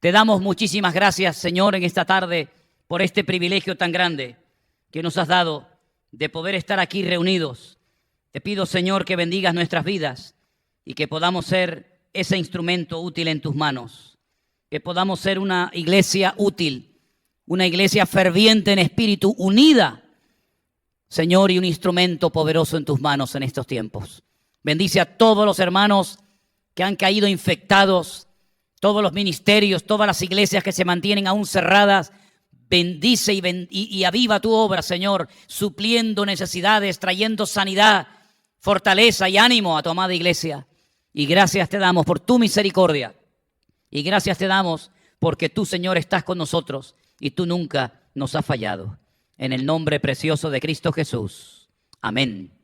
Te damos muchísimas gracias, Señor, en esta tarde por este privilegio tan grande que nos has dado de poder estar aquí reunidos. Te pido, Señor, que bendigas nuestras vidas y que podamos ser ese instrumento útil en tus manos. Que podamos ser una iglesia útil, una iglesia ferviente en espíritu, unida, Señor, y un instrumento poderoso en tus manos en estos tiempos. Bendice a todos los hermanos que han caído infectados, todos los ministerios, todas las iglesias que se mantienen aún cerradas. Bendice y aviva tu obra, Señor, supliendo necesidades, trayendo sanidad, fortaleza y ánimo a tu amada iglesia. Y gracias te damos por tu misericordia. Y gracias te damos porque tú, Señor, estás con nosotros y tú nunca nos has fallado. En el nombre precioso de Cristo Jesús. Amén.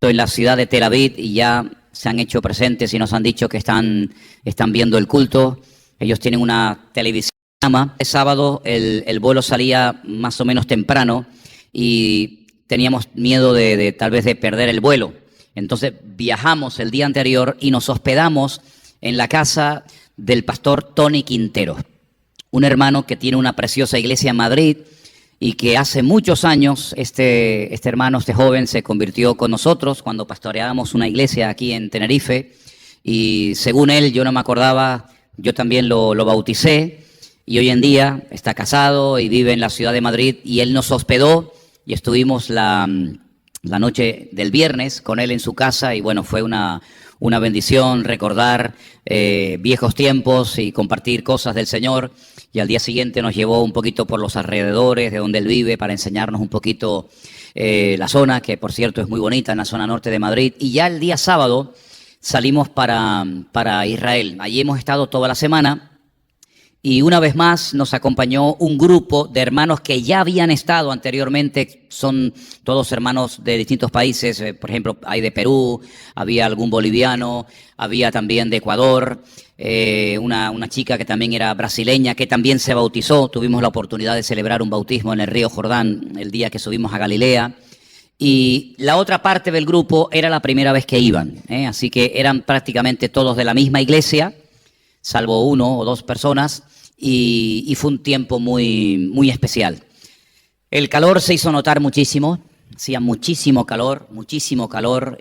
en la ciudad de Tel Aviv y ya se han hecho presentes y nos han dicho que están viendo el culto. Ellos tienen una televisión. El sábado el vuelo salía más o menos temprano y teníamos miedo de tal vez de perder el vuelo. Entonces viajamos el día anterior y nos hospedamos en la casa del pastor Tony Quintero, un hermano que tiene una preciosa iglesia en Madrid y que hace muchos años este hermano, este joven, se convirtió con nosotros cuando pastoreábamos una iglesia aquí en Tenerife y según él, yo no me acordaba, yo también lo bauticé y hoy en día está casado y vive en la ciudad de Madrid y él nos hospedó y estuvimos la noche del viernes con él en su casa y bueno, fue una bendición recordar viejos tiempos y compartir cosas del Señor. Y al día siguiente nos llevó un poquito por los alrededores de donde él vive para enseñarnos un poquito la zona, que por cierto es muy bonita, en la zona norte de Madrid. Y ya el día sábado salimos para Israel. Allí hemos estado toda la semana. Y una vez más nos acompañó un grupo de hermanos que ya habían estado anteriormente, son todos hermanos de distintos países, por ejemplo, hay de Perú, había algún boliviano, había también de Ecuador, una chica que también era brasileña, que también se bautizó, tuvimos la oportunidad de celebrar un bautismo en el río Jordán el día que subimos a Galilea. Y la otra parte del grupo era la primera vez que iban, así que eran prácticamente todos de la misma iglesia, salvo uno o dos personas, y fue un tiempo muy, muy especial. El calor se hizo notar muchísimo, hacía muchísimo calor,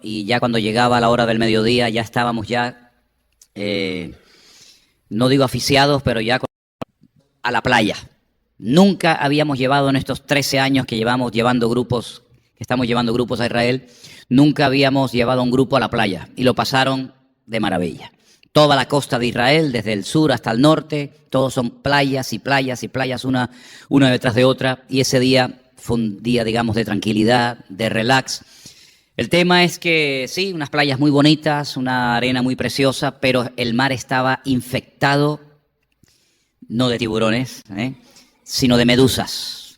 y ya cuando llegaba la hora del mediodía ya estábamos ya, no digo asfixiados, pero ya a la playa. Nunca habíamos llevado en estos 13 años que estamos llevando grupos a Israel, nunca habíamos llevado un grupo a la playa, y lo pasaron de maravilla. Toda la costa de Israel, desde el sur hasta el norte, todos son playas y playas y playas, una detrás de otra. Y ese día fue un día, digamos, de tranquilidad, de relax. El tema es que sí, unas playas muy bonitas, una arena muy preciosa, pero el mar estaba infectado, no de tiburones, sino de medusas.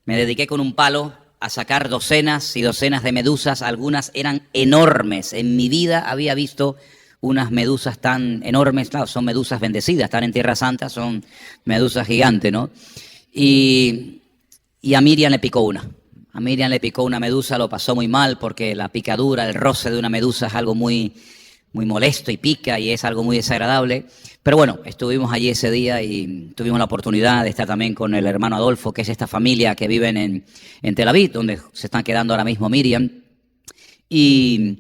Me dediqué con un palo a sacar docenas y docenas de medusas, algunas eran enormes. En mi vida había visto unas medusas tan enormes, claro, son medusas bendecidas, están en Tierra Santa, son medusas gigantes, ¿no? Y a Miriam le picó una. A Miriam le picó una medusa, lo pasó muy mal porque la picadura, el roce de una medusa es algo muy, muy molesto y pica y es algo muy desagradable. Pero bueno, estuvimos allí ese día y tuvimos la oportunidad de estar también con el hermano Adolfo, que es esta familia que viven en Tel Aviv, donde se están quedando ahora mismo Miriam. Y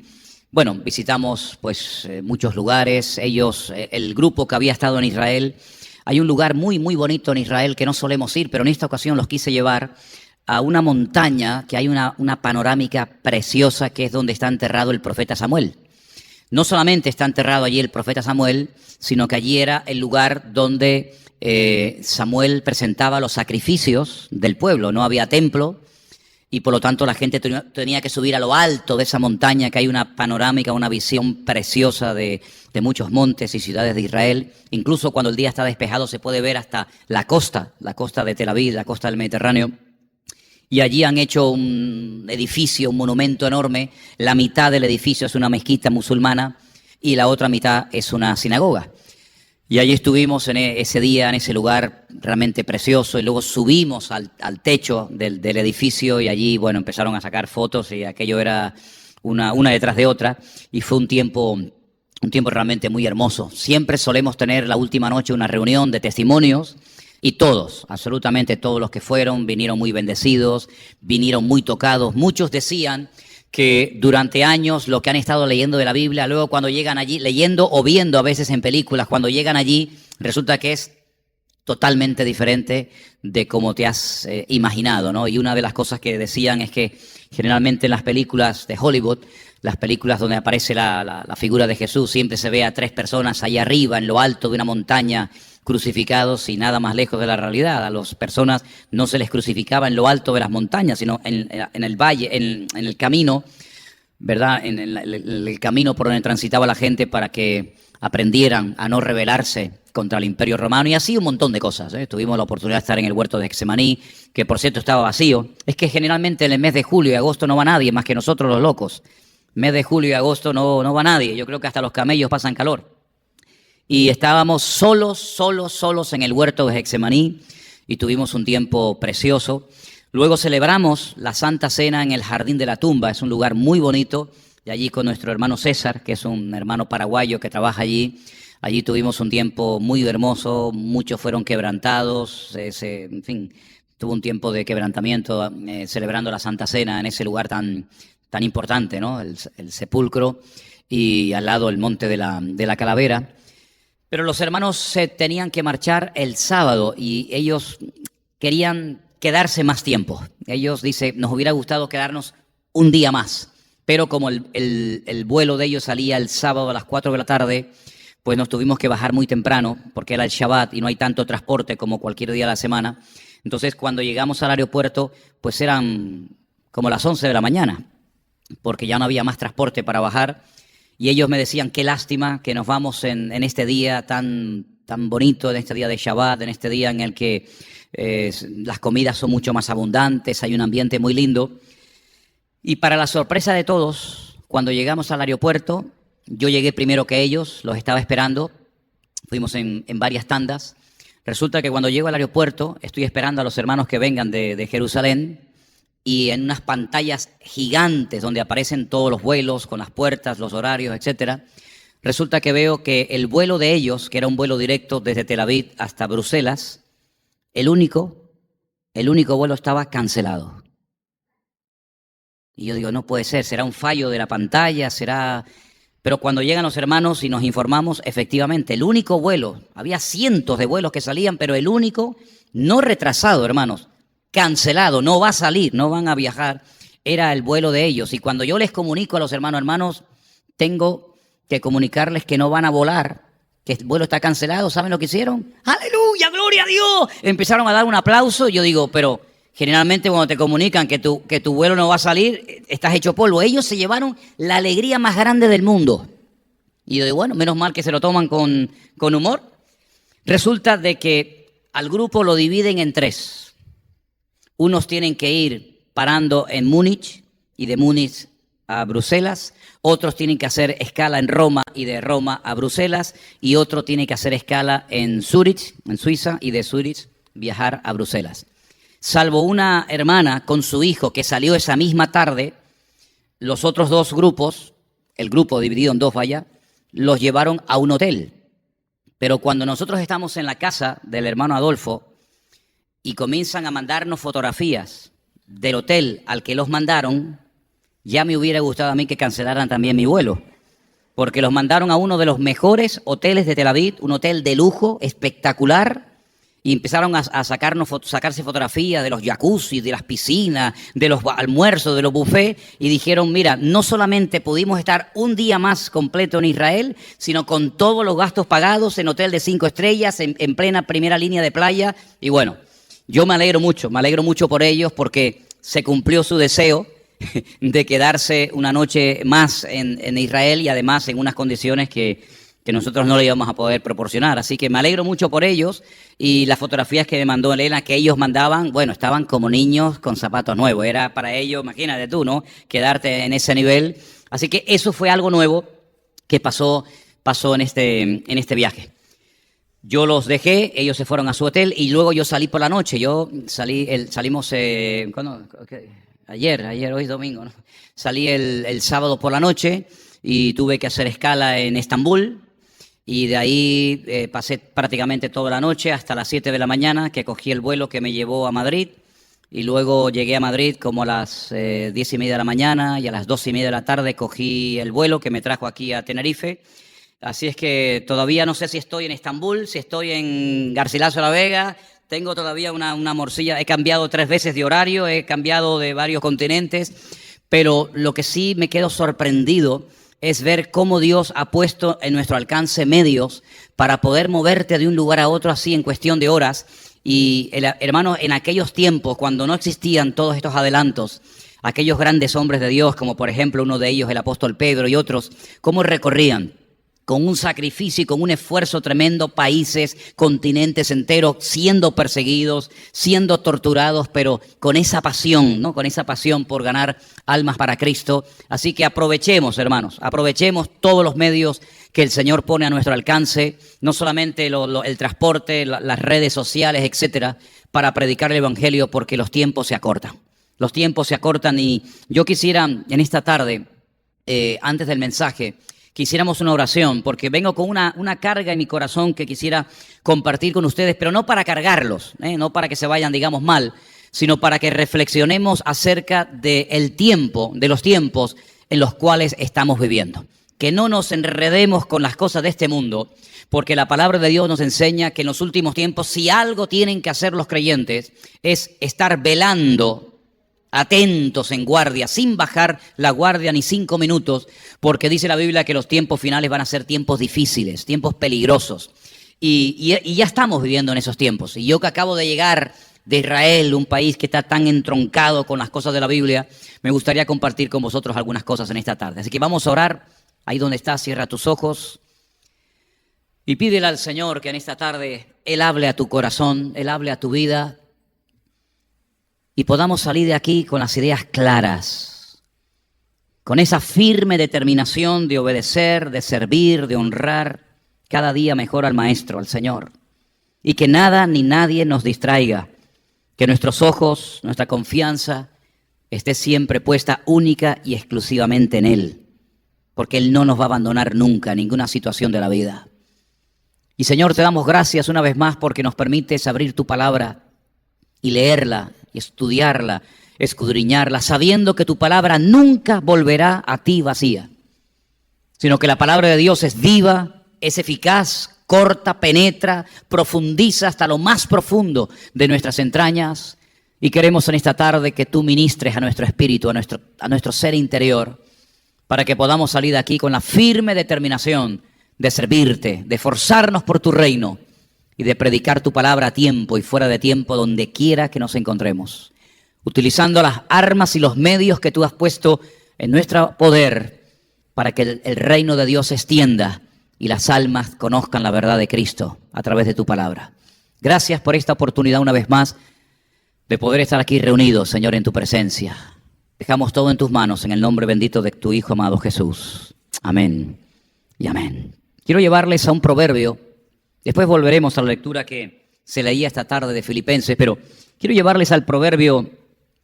bueno, visitamos pues muchos lugares. Ellos, el grupo que había estado en Israel, hay un lugar muy, muy bonito en Israel que no solemos ir, pero en esta ocasión los quise llevar a una montaña que hay una panorámica preciosa que es donde está enterrado el profeta Samuel. No solamente está enterrado allí el profeta Samuel, sino que allí era el lugar donde Samuel presentaba los sacrificios del pueblo. No había templo y por lo tanto la gente tenía que subir a lo alto de esa montaña, que hay una panorámica, una visión preciosa de muchos montes y ciudades de Israel. Incluso cuando el día está despejado se puede ver hasta la costa de Tel Aviv, la costa del Mediterráneo. Y allí han hecho un edificio, un monumento enorme. La mitad del edificio es una mezquita musulmana y la otra mitad es una sinagoga. Y allí estuvimos en ese día, en ese lugar realmente precioso, y luego subimos al techo del edificio y allí, bueno, empezaron a sacar fotos y aquello era una detrás de otra y fue un tiempo realmente muy hermoso. Siempre solemos tener la última noche una reunión de testimonios y todos, absolutamente todos los que fueron, vinieron muy bendecidos, vinieron muy tocados. Muchos decían que durante años lo que han estado leyendo de la Biblia, luego cuando llegan allí, leyendo o viendo a veces en películas, cuando llegan allí, resulta que es totalmente diferente de como te has imaginado, ¿no? Y una de las cosas que decían es que generalmente en las películas de Hollywood, las películas donde aparece la figura de Jesús, siempre se ve a 3 personas ahí arriba, en lo alto de una montaña, crucificados y nada más lejos de la realidad. A las personas no se les crucificaba en lo alto de las montañas, sino en el valle, en el camino, ¿verdad? En el camino por donde transitaba la gente para que aprendieran a no rebelarse contra el Imperio Romano y así un montón de cosas. Tuvimos la oportunidad de estar en el huerto de Getsemaní, que por cierto estaba vacío. Es que generalmente en el mes de julio y agosto no va nadie más que nosotros los locos. Mes de julio y agosto no va nadie. Yo creo que hasta los camellos pasan calor. Y estábamos solos en el huerto de Getsemaní y tuvimos un tiempo precioso. Luego celebramos la Santa Cena en el Jardín de la Tumba. Es un lugar muy bonito. Y allí con nuestro hermano César, que es un hermano paraguayo que trabaja allí. Allí tuvimos un tiempo muy hermoso. Muchos fueron quebrantados. En fin, tuvo un tiempo de quebrantamiento celebrando la Santa Cena en ese lugar tan importante, ¿no? El sepulcro y al lado el monte de la Calavera. Pero los hermanos se tenían que marchar el sábado y ellos querían quedarse más tiempo. Ellos dicen, nos hubiera gustado quedarnos un día más, pero como el vuelo de ellos salía el sábado a las 4 de la tarde, pues nos tuvimos que bajar muy temprano porque era el Shabbat y no hay tanto transporte como cualquier día de la semana. Entonces, cuando llegamos al aeropuerto, pues eran como las 11 de la mañana, porque ya no había más transporte para bajar. Y ellos me decían, qué lástima que nos vamos en este día tan bonito, en este día de Shabbat, en este día en el que las comidas son mucho más abundantes, hay un ambiente muy lindo. Y para la sorpresa de todos, cuando llegamos al aeropuerto, yo llegué primero que ellos, los estaba esperando, fuimos en varias tandas. Resulta que cuando llego al aeropuerto, estoy esperando a los hermanos que vengan de Jerusalén, y en unas pantallas gigantes donde aparecen todos los vuelos, con las puertas, los horarios, etcétera, resulta que veo que el vuelo de ellos, que era un vuelo directo desde Tel Aviv hasta Bruselas, el único vuelo estaba cancelado. Y yo digo, no puede ser, será un fallo de la pantalla, será... Pero cuando llegan los hermanos y nos informamos, efectivamente, el único vuelo, había cientos de vuelos que salían, pero el único, no retrasado, hermanos, cancelado, no va a salir, no van a viajar, era el vuelo de ellos. Y cuando yo les comunico a los hermanos, tengo que comunicarles que no van a volar, que el vuelo está cancelado. ¿Saben lo que hicieron? ¡Aleluya, gloria a Dios! Empezaron a dar un aplauso y yo digo, pero generalmente cuando te comunican que tu vuelo no va a salir, estás hecho polvo. Ellos se llevaron la alegría más grande del mundo. Y yo digo, bueno, menos mal que se lo toman con humor. Resulta de que al grupo lo dividen en 3. Unos tienen que ir parando en Múnich y de Múnich a Bruselas. Otros tienen que hacer escala en Roma y de Roma a Bruselas. Y otro tiene que hacer escala en Zúrich, en Suiza, y de Zúrich viajar a Bruselas. Salvo una hermana con su hijo que salió esa misma tarde, los otros 2 grupos, el grupo dividido en 2, los llevaron a un hotel. Pero cuando nosotros estamos en la casa del hermano Adolfo, y comienzan a mandarnos fotografías del hotel al que los mandaron, ya me hubiera gustado a mí que cancelaran también mi vuelo, porque los mandaron a uno de los mejores hoteles de Tel Aviv, un hotel de lujo, espectacular, y empezaron a sacarse fotografías de los jacuzzi, de las piscinas, de los almuerzos, de los buffets, y dijeron, mira, no solamente pudimos estar un día más completo en Israel, sino con todos los gastos pagados en hotel de 5 estrellas, en plena primera línea de playa, y bueno, yo me alegro mucho por ellos porque se cumplió su deseo de quedarse una noche más en Israel y además en unas condiciones que nosotros no le íbamos a poder proporcionar. Así que me alegro mucho por ellos y las fotografías que me mandó Elena, que ellos mandaban, bueno, estaban como niños con zapatos nuevos. Era para ellos, imagínate tú, ¿no? Quedarte en ese nivel. Así que eso fue algo nuevo que pasó en este viaje. Yo los dejé, ellos se fueron a su hotel y luego yo salí por la noche. Salimos, ¿cuándo? Okay. Ayer, hoy es domingo, ¿no? Salí el sábado por la noche y tuve que hacer escala en Estambul y de ahí pasé prácticamente toda la noche hasta las 7 de la mañana que cogí el vuelo que me llevó a Madrid y luego llegué a Madrid como a las 10:30 de la mañana y a las 2:30 de la tarde cogí el vuelo que me trajo aquí a Tenerife. Así es que todavía no sé si estoy en Estambul, si estoy en Garcilaso de la Vega, tengo todavía una morcilla, he cambiado 3 veces de horario, he cambiado de varios continentes, pero lo que sí me quedo sorprendido es ver cómo Dios ha puesto en nuestro alcance medios para poder moverte de un lugar a otro así en cuestión de horas. Y hermano, en aquellos tiempos, cuando no existían todos estos adelantos, aquellos grandes hombres de Dios, como por ejemplo uno de ellos, el apóstol Pedro y otros, cómo recorrían con un sacrificio y con un esfuerzo tremendo, países, continentes enteros siendo perseguidos, siendo torturados, pero con esa pasión, ¿no? Con esa pasión por ganar almas para Cristo. Así que aprovechemos, hermanos, aprovechemos todos los medios que el Señor pone a nuestro alcance, no solamente el transporte, las redes sociales, etcétera, para predicar el Evangelio, porque los tiempos se acortan. Los tiempos se acortan y yo quisiera en esta tarde, antes del mensaje, quisiéramos una oración, porque vengo con una carga en mi corazón que quisiera compartir con ustedes, pero no para cargarlos, no para que se vayan, digamos, mal, sino para que reflexionemos acerca del tiempo, de los tiempos en los cuales estamos viviendo. Que no nos enredemos con las cosas de este mundo, porque la palabra de Dios nos enseña que en los últimos tiempos, si algo tienen que hacer los creyentes, es estar velando, atentos en guardia, sin bajar la guardia ni 5 minutos, porque dice la Biblia que los tiempos finales van a ser tiempos difíciles, tiempos peligrosos. Y ya estamos viviendo en esos tiempos. Y yo que acabo de llegar de Israel, un país que está tan entroncado con las cosas de la Biblia, me gustaría compartir con vosotros algunas cosas en esta tarde. Así que vamos a orar. Ahí donde estás, cierra tus ojos y pídele al Señor que en esta tarde Él hable a tu corazón, Él hable a tu vida, y podamos salir de aquí con las ideas claras, con esa firme determinación de obedecer, de servir, de honrar cada día mejor al Maestro, al Señor. Y que nada ni nadie nos distraiga, que nuestros ojos, nuestra confianza esté siempre puesta única y exclusivamente en Él, porque Él no nos va a abandonar nunca en ninguna situación de la vida. Y Señor, te damos gracias una vez más porque nos permites abrir tu palabra y leerla, y estudiarla, escudriñarla, sabiendo que tu palabra nunca volverá a ti vacía, sino que la palabra de Dios es viva, es eficaz, corta, penetra, profundiza hasta lo más profundo de nuestras entrañas. Y queremos en esta tarde que tú ministres a nuestro espíritu, a nuestro ser interior, para que podamos salir de aquí con la firme determinación de servirte, de esforzarnos por tu reino y de predicar tu palabra a tiempo y fuera de tiempo, donde quiera que nos encontremos, utilizando las armas y los medios que tú has puesto en nuestro poder para que el reino de Dios se extienda y las almas conozcan la verdad de Cristo a través de tu palabra. Gracias por esta oportunidad una vez más de poder estar aquí reunidos, Señor, en tu presencia. Dejamos todo en tus manos, en el nombre bendito de tu Hijo amado Jesús. Amén y amén. Quiero llevarles a un proverbio. Después volveremos a la lectura que se leía esta tarde de Filipenses, pero quiero llevarles al proverbio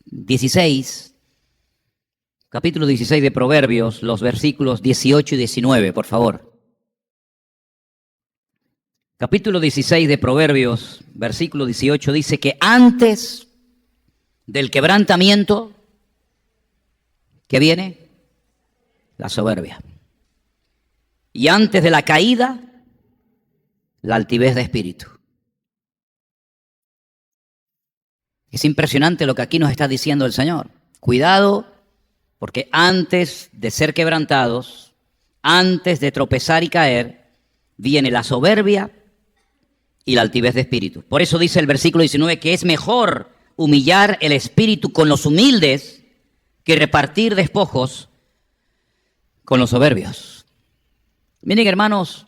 16, capítulo 16 de Proverbios, los versículos 18 y 19, por favor. Capítulo 16 de Proverbios, versículo 18, dice que antes del quebrantamiento, ¿qué viene? La soberbia. Y antes de la caída, la altivez de espíritu. Es impresionante lo que aquí nos está diciendo el Señor. Cuidado, porque antes de ser quebrantados, antes de tropezar y caer, viene la soberbia y la altivez de espíritu. Por eso dice el versículo 19 que es mejor humillar el espíritu con los humildes que repartir despojos con los soberbios. Miren, hermanos,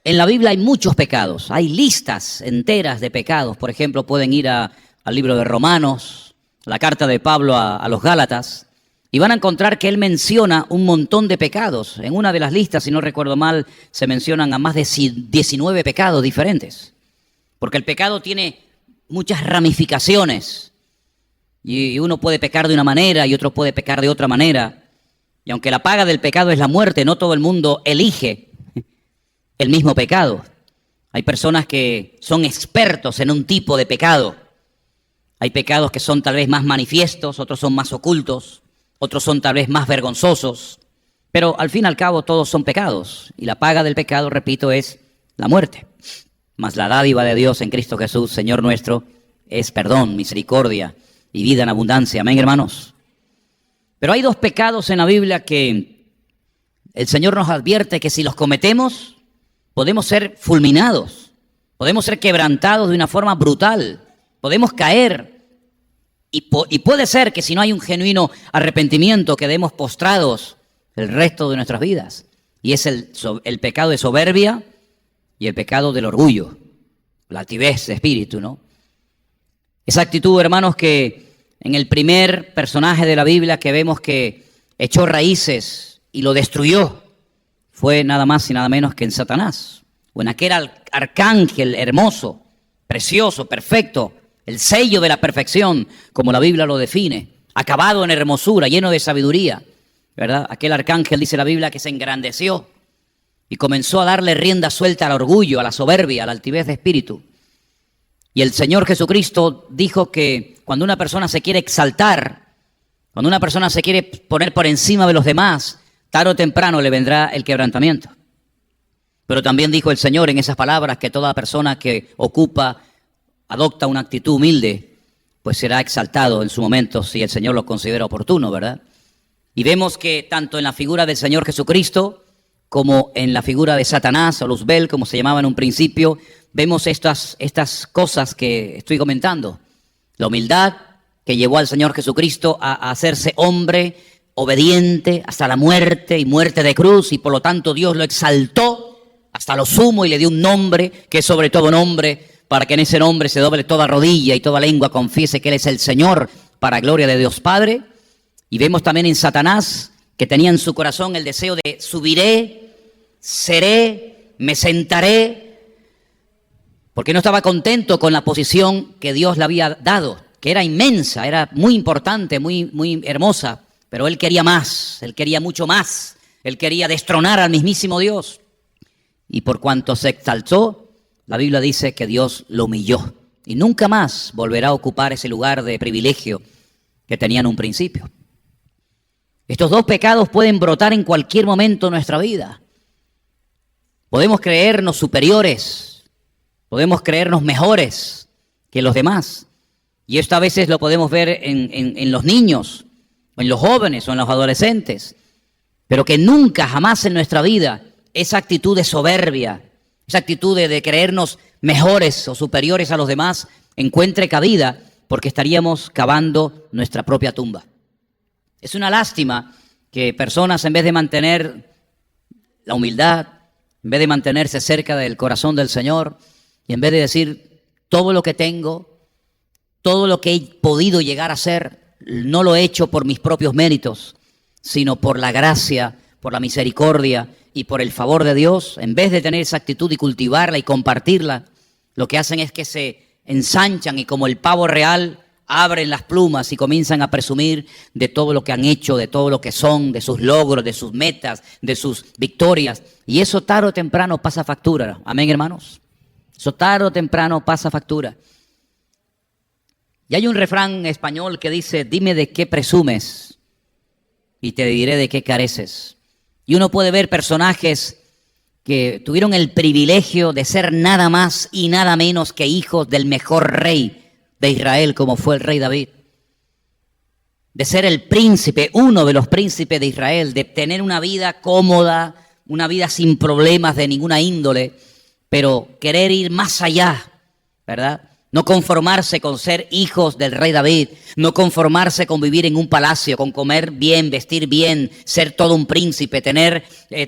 en la Biblia hay muchos pecados, hay listas enteras de pecados. Por ejemplo, pueden ir al libro de Romanos, la carta de Pablo a los Gálatas, y van a encontrar que él menciona un montón de pecados. En una de las listas, si no recuerdo mal, se mencionan a más de 19 pecados diferentes, porque el pecado tiene muchas ramificaciones, y uno puede pecar de una manera y otro puede pecar de otra manera. Y aunque la paga del pecado es la muerte, no todo el mundo elige el mismo pecado. Hay personas que son expertos en un tipo de pecado. Hay pecados que son tal vez más manifiestos, otros son más ocultos, otros son tal vez más vergonzosos. Pero al fin y al cabo todos son pecados. Y la paga del pecado, repito, es la muerte. Mas la dádiva de Dios en Cristo Jesús, Señor nuestro, es perdón, misericordia y vida en abundancia. Amén, hermanos. Pero hay dos pecados en la Biblia que el Señor nos advierte que si los cometemos, podemos ser fulminados, podemos ser quebrantados de una forma brutal, podemos caer. Y puede ser que si no hay un genuino arrepentimiento, quedemos postrados el resto de nuestras vidas. Y es el pecado de soberbia y el pecado del orgullo, la altivez de espíritu, ¿no? Esa actitud, hermanos, que en el primer personaje de la Biblia que vemos que echó raíces y lo destruyó, fue nada más y nada menos que en Satanás, o en aquel arcángel hermoso, precioso, perfecto, el sello de la perfección, como la Biblia lo define, acabado en hermosura, lleno de sabiduría, ¿verdad? Aquel arcángel, dice la Biblia, que se engrandeció y comenzó a darle rienda suelta al orgullo, a la soberbia, a la altivez de espíritu. Y el Señor Jesucristo dijo que cuando una persona se quiere exaltar, cuando una persona se quiere poner por encima de los demás, tarde o temprano le vendrá el quebrantamiento. Pero también dijo el Señor en esas palabras que toda persona que adopta una actitud humilde, pues será exaltado en su momento si el Señor lo considera oportuno, ¿verdad? Y vemos que tanto en la figura del Señor Jesucristo como en la figura de Satanás o Luzbel, como se llamaba en un principio, vemos estas cosas que estoy comentando. La humildad que llevó al Señor Jesucristo a hacerse hombre, obediente hasta la muerte y muerte de cruz, y por lo tanto Dios lo exaltó hasta lo sumo y le dio un nombre que es sobre todo nombre, para que en ese nombre se doble toda rodilla y toda lengua confiese que Él es el Señor, para gloria de Dios Padre. Y vemos también en Satanás que tenía en su corazón el deseo de subiré, seré, me sentaré, porque no estaba contento con la posición que Dios le había dado, que era inmensa, era muy importante, muy hermosa, pero él quería más, él quería mucho más, él quería destronar al mismísimo Dios. Y por cuanto se exaltó, la Biblia dice que Dios lo humilló y nunca más volverá a ocupar ese lugar de privilegio que tenía en un principio. Estos dos pecados pueden brotar en cualquier momento de nuestra vida. Podemos creernos superiores, podemos creernos mejores que los demás. Y esto a veces lo podemos ver en los niños, o en los jóvenes, o en los adolescentes. Pero que nunca, jamás en nuestra vida, esa actitud de soberbia, esa actitud de creernos mejores o superiores a los demás, encuentre cabida, porque estaríamos cavando nuestra propia tumba. Es una lástima que personas, en vez de mantener la humildad, en vez de mantenerse cerca del corazón del Señor, y en vez de decir todo lo que tengo, todo lo que he podido llegar a ser, no lo he hecho por mis propios méritos, sino por la gracia, por la misericordia y por el favor de Dios, en vez de tener esa actitud y cultivarla y compartirla, lo que hacen es que se ensanchan y como el pavo real, abren las plumas y comienzan a presumir de todo lo que han hecho, de todo lo que son, de sus logros, de sus metas, de sus victorias. Y eso tarde o temprano pasa factura. Amén, hermanos. Eso tarde o temprano pasa factura. Y hay un refrán español que dice, dime de qué presumes y te diré de qué careces. Y uno puede ver personajes que tuvieron el privilegio de ser nada más y nada menos que hijos del mejor rey de Israel, como fue el rey David, de ser el príncipe, uno de los príncipes de Israel, de tener una vida cómoda, una vida sin problemas de ninguna índole, pero querer ir más allá, ¿verdad? No conformarse con ser hijos del rey David, no conformarse con vivir en un palacio, con comer bien, vestir bien, ser todo un príncipe, tener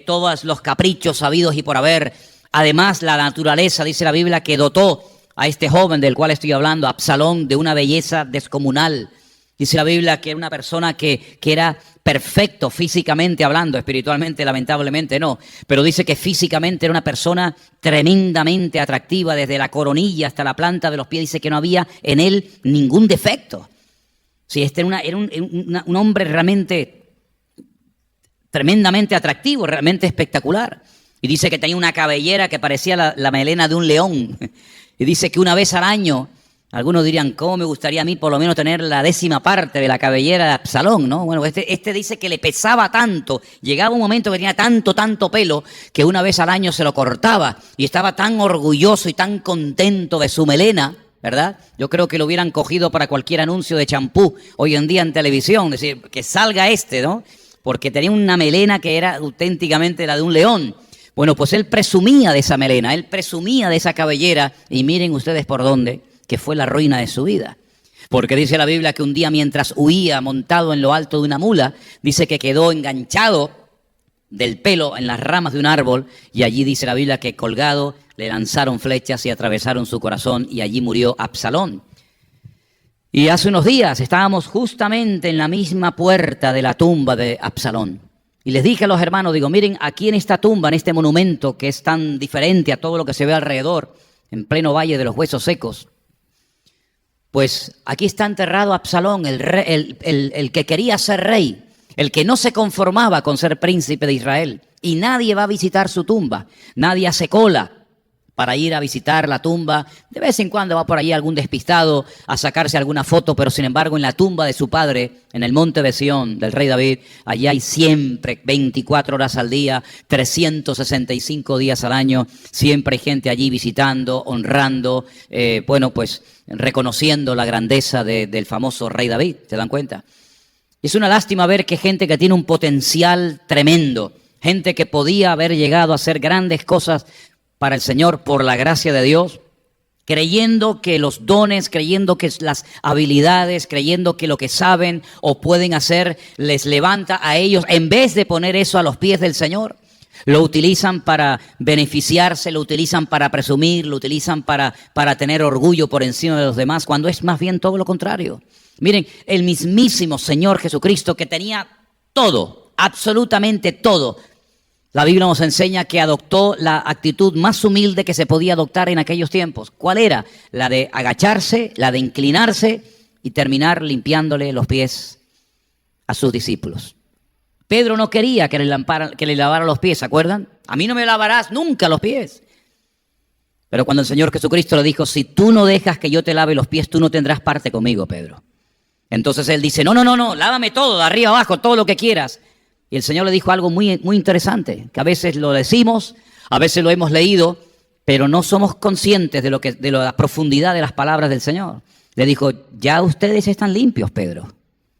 todos los caprichos sabidos y por haber. Además, la naturaleza, dice la Biblia, que dotó a este joven del cual estoy hablando, Absalón, de una belleza descomunal. Dice la Biblia que era una persona que era perfecto físicamente hablando, espiritualmente lamentablemente no, pero dice que físicamente era una persona tremendamente atractiva, desde la coronilla hasta la planta de los pies, dice que no había en él ningún defecto. Sí, este era un hombre realmente tremendamente atractivo, realmente espectacular. Y dice que tenía una cabellera que parecía la melena de un león. Y dice que una vez al año, algunos dirían, ¿cómo me gustaría a mí por lo menos tener la 10ª parte de la cabellera de Absalón, ¿no? Bueno, este dice que le pesaba tanto, llegaba un momento que tenía tanto pelo, que una vez al año se lo cortaba y estaba tan orgulloso y tan contento de su melena, ¿verdad? Yo creo que lo hubieran cogido para cualquier anuncio de champú hoy en día en televisión, es decir, que salga ¿no? Porque tenía una melena que era auténticamente la de un león. Bueno, pues él presumía de esa melena, él presumía de esa cabellera, y miren ustedes por dónde, que fue la ruina de su vida. Porque dice la Biblia que un día mientras huía montado en lo alto de una mula, dice que quedó enganchado del pelo en las ramas de un árbol, y allí dice la Biblia que colgado le lanzaron flechas y atravesaron su corazón, y allí murió Absalón. Y hace unos días estábamos justamente en la misma puerta de la tumba de Absalón. Y les dije a los hermanos, digo, miren, aquí en esta tumba, en este monumento que es tan diferente a todo lo que se ve alrededor, en pleno valle de los huesos secos, pues aquí está enterrado Absalón, el que quería ser rey, el que no se conformaba con ser príncipe de Israel. Y nadie va a visitar su tumba, nadie hace cola para ir a visitar la tumba. De vez en cuando va por allí algún despistado a sacarse alguna foto, pero sin embargo en la tumba de su padre, en el monte de Sión, del rey David, allí hay siempre 24 horas al día, 365 días al año, siempre hay gente allí visitando, honrando, pues reconociendo la grandeza del famoso rey David, ¿se dan cuenta? Es una lástima ver que gente que tiene un potencial tremendo, gente que podía haber llegado a hacer grandes cosas para el Señor por la gracia de Dios, creyendo que los dones, creyendo que las habilidades, creyendo que lo que saben o pueden hacer les levanta a ellos, en vez de poner eso a los pies del Señor, lo utilizan para beneficiarse, lo utilizan para presumir, lo utilizan para tener orgullo por encima de los demás, cuando es más bien todo lo contrario. Miren, el mismísimo Señor Jesucristo, que tenía todo, absolutamente todo. La Biblia nos enseña que adoptó la actitud más humilde que se podía adoptar en aquellos tiempos. ¿Cuál era? La de agacharse, la de inclinarse y terminar limpiándole los pies a sus discípulos. Pedro no quería que le lavara los pies, ¿se acuerdan? A mí no me lavarás nunca los pies. Pero cuando el Señor Jesucristo le dijo, si tú no dejas que yo te lave los pies, tú no tendrás parte conmigo, Pedro. Entonces él dice, no, lávame todo, de arriba abajo, todo lo que quieras. Y el Señor le dijo algo muy interesante, que a veces lo decimos, a veces lo hemos leído, pero no somos conscientes de la profundidad de las palabras del Señor. Le dijo, ya ustedes están limpios, Pedro.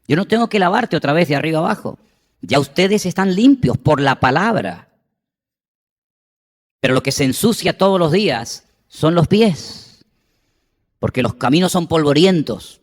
Yo no tengo que lavarte otra vez de arriba abajo. Ya ustedes están limpios por la palabra. Pero lo que se ensucia todos los días son los pies, porque los caminos son polvorientos.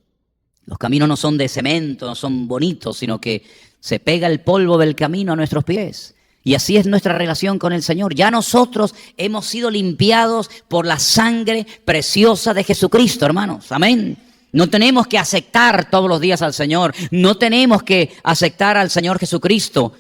Los caminos no son de cemento, no son bonitos, sino que se pega el polvo del camino a nuestros pies. Y así es nuestra relación con el Señor. Ya nosotros hemos sido limpiados por la sangre preciosa de Jesucristo, hermanos. Amén. No tenemos que aceptar todos los días al Señor. No tenemos que aceptar al Señor Jesucristo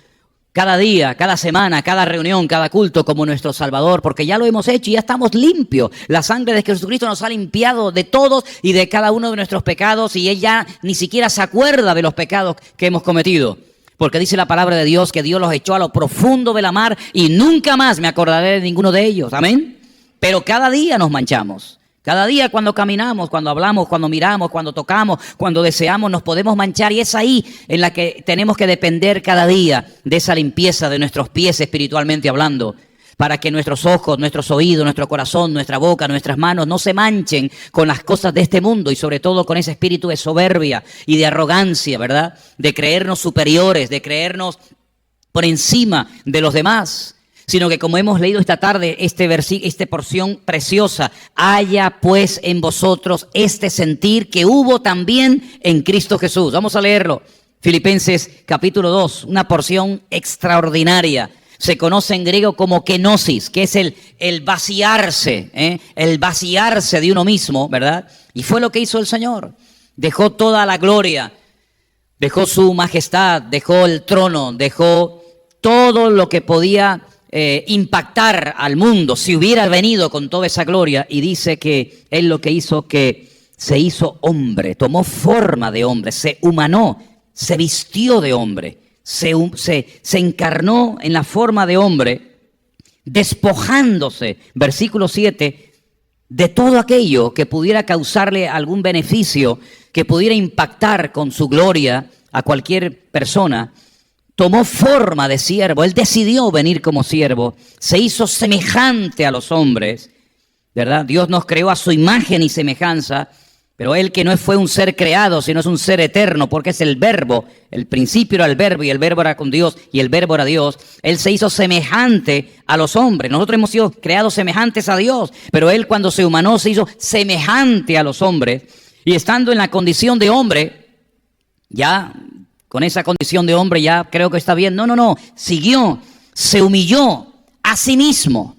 cada día, cada semana, cada reunión, cada culto como nuestro Salvador, porque ya lo hemos hecho y ya estamos limpios. La sangre de Jesucristo nos ha limpiado de todos y de cada uno de nuestros pecados, y Él ya ni siquiera se acuerda de los pecados que hemos cometido. Porque dice la palabra de Dios que Dios los echó a lo profundo de la mar y nunca más me acordaré de ninguno de ellos. Amén. Pero cada día nos manchamos. Cada día cuando caminamos, cuando hablamos, cuando miramos, cuando tocamos, cuando deseamos, nos podemos manchar. Y es ahí en la que tenemos que depender cada día de esa limpieza de nuestros pies espiritualmente hablando, para que nuestros ojos, nuestros oídos, nuestro corazón, nuestra boca, nuestras manos no se manchen con las cosas de este mundo, y sobre todo con ese espíritu de soberbia y de arrogancia, ¿verdad? De creernos superiores, de creernos por encima de los demás. Sino que, como hemos leído esta tarde, esta porción preciosa, haya pues en vosotros este sentir que hubo también en Cristo Jesús. Vamos a leerlo. Filipenses capítulo 2, una porción extraordinaria. Se conoce en griego como kenosis, que es el vaciarse, el vaciarse de uno mismo, ¿verdad? Y fue lo que hizo el Señor. Dejó toda la gloria, dejó su majestad, dejó el trono, dejó todo lo que podía impactar al mundo si hubiera venido con toda esa gloria, y dice que Él lo que hizo, que se hizo hombre, tomó forma de hombre, se humanó, se vistió de hombre, se encarnó en la forma de hombre, despojándose, versículo 7, de todo aquello que pudiera causarle algún beneficio, que pudiera impactar con su gloria a cualquier persona. Tomó forma de siervo, Él decidió venir como siervo, se hizo semejante a los hombres, ¿verdad? Dios nos creó a su imagen y semejanza, pero Él, que no fue un ser creado, sino es un ser eterno, porque es el verbo. El principio era el verbo, y el verbo era con Dios, y el verbo era Dios. Él se hizo semejante a los hombres. Nosotros hemos sido creados semejantes a Dios, pero Él, cuando se humanó, se hizo semejante a los hombres, y estando en la condición de hombre, ya con esa condición de hombre ya creo que está bien. No, siguió se humilló a sí mismo,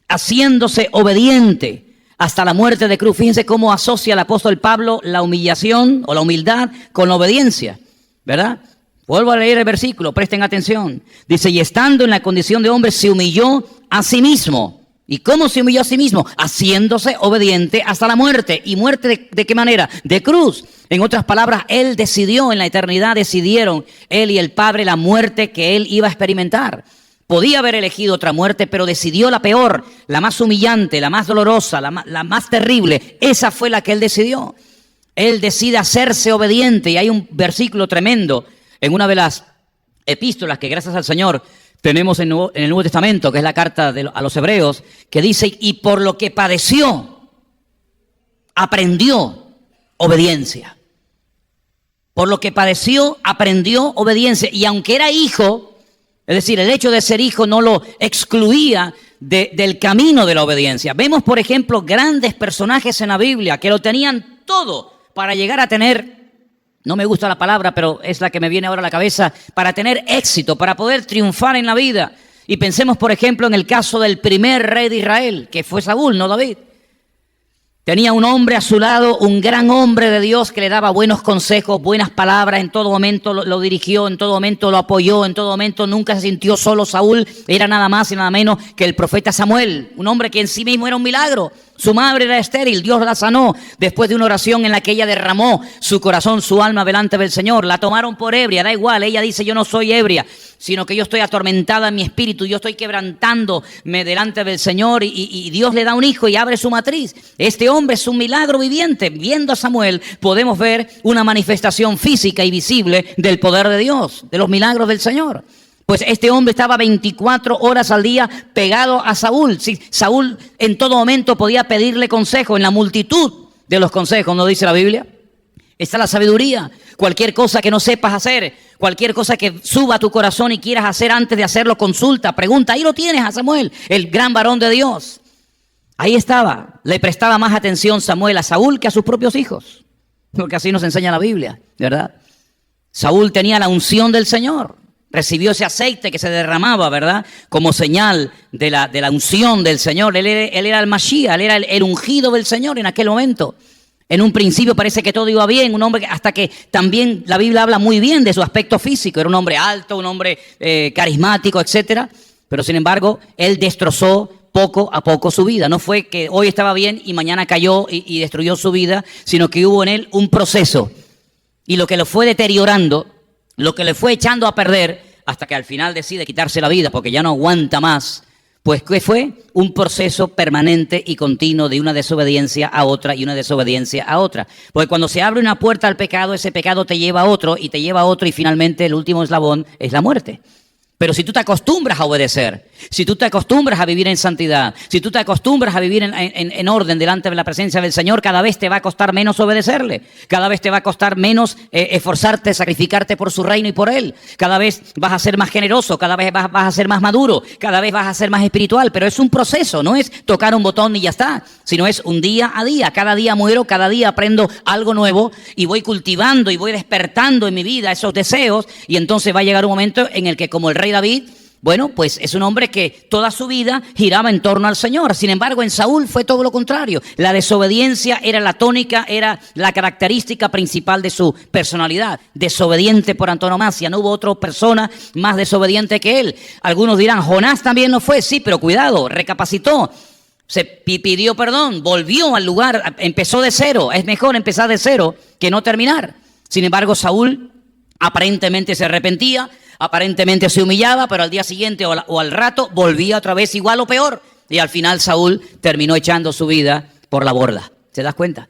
haciéndose obediente hasta la muerte de cruz. Fíjense cómo asocia el apóstol Pablo la humillación o la humildad con la obediencia, ¿verdad? Vuelvo a leer el versículo, presten atención. Dice, y estando en la condición de hombre, se humilló a sí mismo. ¿Y cómo se humilló a sí mismo? Haciéndose obediente hasta la muerte. ¿Y muerte de qué manera? De cruz. En otras palabras, él decidió, en la eternidad decidieron, él y el Padre, la muerte que él iba a experimentar. Podía haber elegido otra muerte, pero decidió la peor, la más humillante, la más dolorosa, la más terrible. Esa fue la que él decidió. Él decide hacerse obediente. Y hay un versículo tremendo en una de las epístolas que gracias al Señor tenemos en el Nuevo Testamento, que es la carta a los Hebreos, que dice, y por lo que padeció, aprendió obediencia. Por lo que padeció, aprendió obediencia. Y aunque era hijo, es decir, el hecho de ser hijo no lo excluía del camino de la obediencia. Vemos, por ejemplo, grandes personajes en la Biblia que lo tenían todo para llegar a tener, no me gusta la palabra, pero es la que me viene ahora a la cabeza, para tener éxito, para poder triunfar en la vida. Y pensemos, por ejemplo, en el caso del primer rey de Israel, que fue Saúl, no David. Tenía un hombre a su lado, un gran hombre de Dios que le daba buenos consejos, buenas palabras, en todo momento lo dirigió, en todo momento lo apoyó, en todo momento nunca se sintió solo. Saúl era nada más y nada menos que el profeta Samuel, un hombre que en sí mismo era un milagro. Su madre era estéril, Dios la sanó después de una oración en la que ella derramó su corazón, su alma delante del Señor. La tomaron por ebria, da igual, ella dice, yo no soy ebria, sino que yo estoy atormentada en mi espíritu, yo estoy quebrantándome delante del Señor y Dios le da un hijo y abre su matriz. Este hombre es un milagro viviente. Viendo a Samuel podemos ver una manifestación física y visible del poder de Dios, de los milagros del Señor. Pues este hombre estaba 24 horas al día pegado a Saúl. Sí, Saúl en todo momento podía pedirle consejo, en la multitud de los consejos, ¿no dice la Biblia? Está la sabiduría. Cualquier cosa que no sepas hacer, cualquier cosa que suba a tu corazón y quieras hacer, antes de hacerlo, consulta, pregunta. Ahí lo tienes a Samuel, el gran varón de Dios. Ahí estaba. Le prestaba más atención Samuel a Saúl que a sus propios hijos, porque así nos enseña la Biblia, ¿verdad? Saúl tenía la unción del Señor. Recibió ese aceite que se derramaba, ¿verdad? Como señal de la unción del Señor. Él era el Mashiach, él era el ungido del Señor en aquel momento. En un principio parece que todo iba bien, un hombre hasta que también la Biblia habla muy bien de su aspecto físico. Era un hombre alto, un hombre carismático, etcétera. Pero sin embargo, él destrozó poco a poco su vida. No fue que hoy estaba bien y mañana cayó y destruyó su vida, sino que hubo en él un proceso. Y lo que lo fue deteriorando, lo que le fue echando a perder, hasta que al final decide quitarse la vida porque ya no aguanta más, pues que fue un proceso permanente y continuo de una desobediencia a otra y una desobediencia a otra. Porque cuando se abre una puerta al pecado, ese pecado te lleva a otro y te lleva a otro y finalmente el último eslabón es la muerte. Pero si tú te acostumbras a obedecer, si tú te acostumbras a vivir en santidad, si tú te acostumbras a vivir en orden delante de la presencia del Señor, cada vez te va a costar menos obedecerle, cada vez te va a costar menos esforzarte, sacrificarte por su reino y por Él. Cada vez vas a ser más generoso, cada vez vas a ser más maduro, cada vez vas a ser más espiritual. Pero es un proceso, no es tocar un botón y ya está, sino es un día a día. Cada día muero, cada día aprendo algo nuevo y voy cultivando y voy despertando en mi vida esos deseos, y entonces va a llegar un momento en el que, como el rey David, bueno, pues es un hombre que toda su vida giraba en torno al Señor. Sin embargo, en Saúl fue todo lo contrario. La desobediencia era la tónica, era la característica principal de su personalidad. Desobediente por antonomasia. No hubo otra persona más desobediente que él. Algunos dirán, Jonás también no fue. Sí, pero cuidado, recapacitó. Se pidió perdón, volvió al lugar, empezó de cero. Es mejor empezar de cero que no terminar. Sin embargo, Saúl aparentemente se arrepentía, aparentemente se humillaba, pero al día siguiente o al rato volvía otra vez igual o peor. Y al final Saúl terminó echando su vida por la borda. ¿Te das cuenta?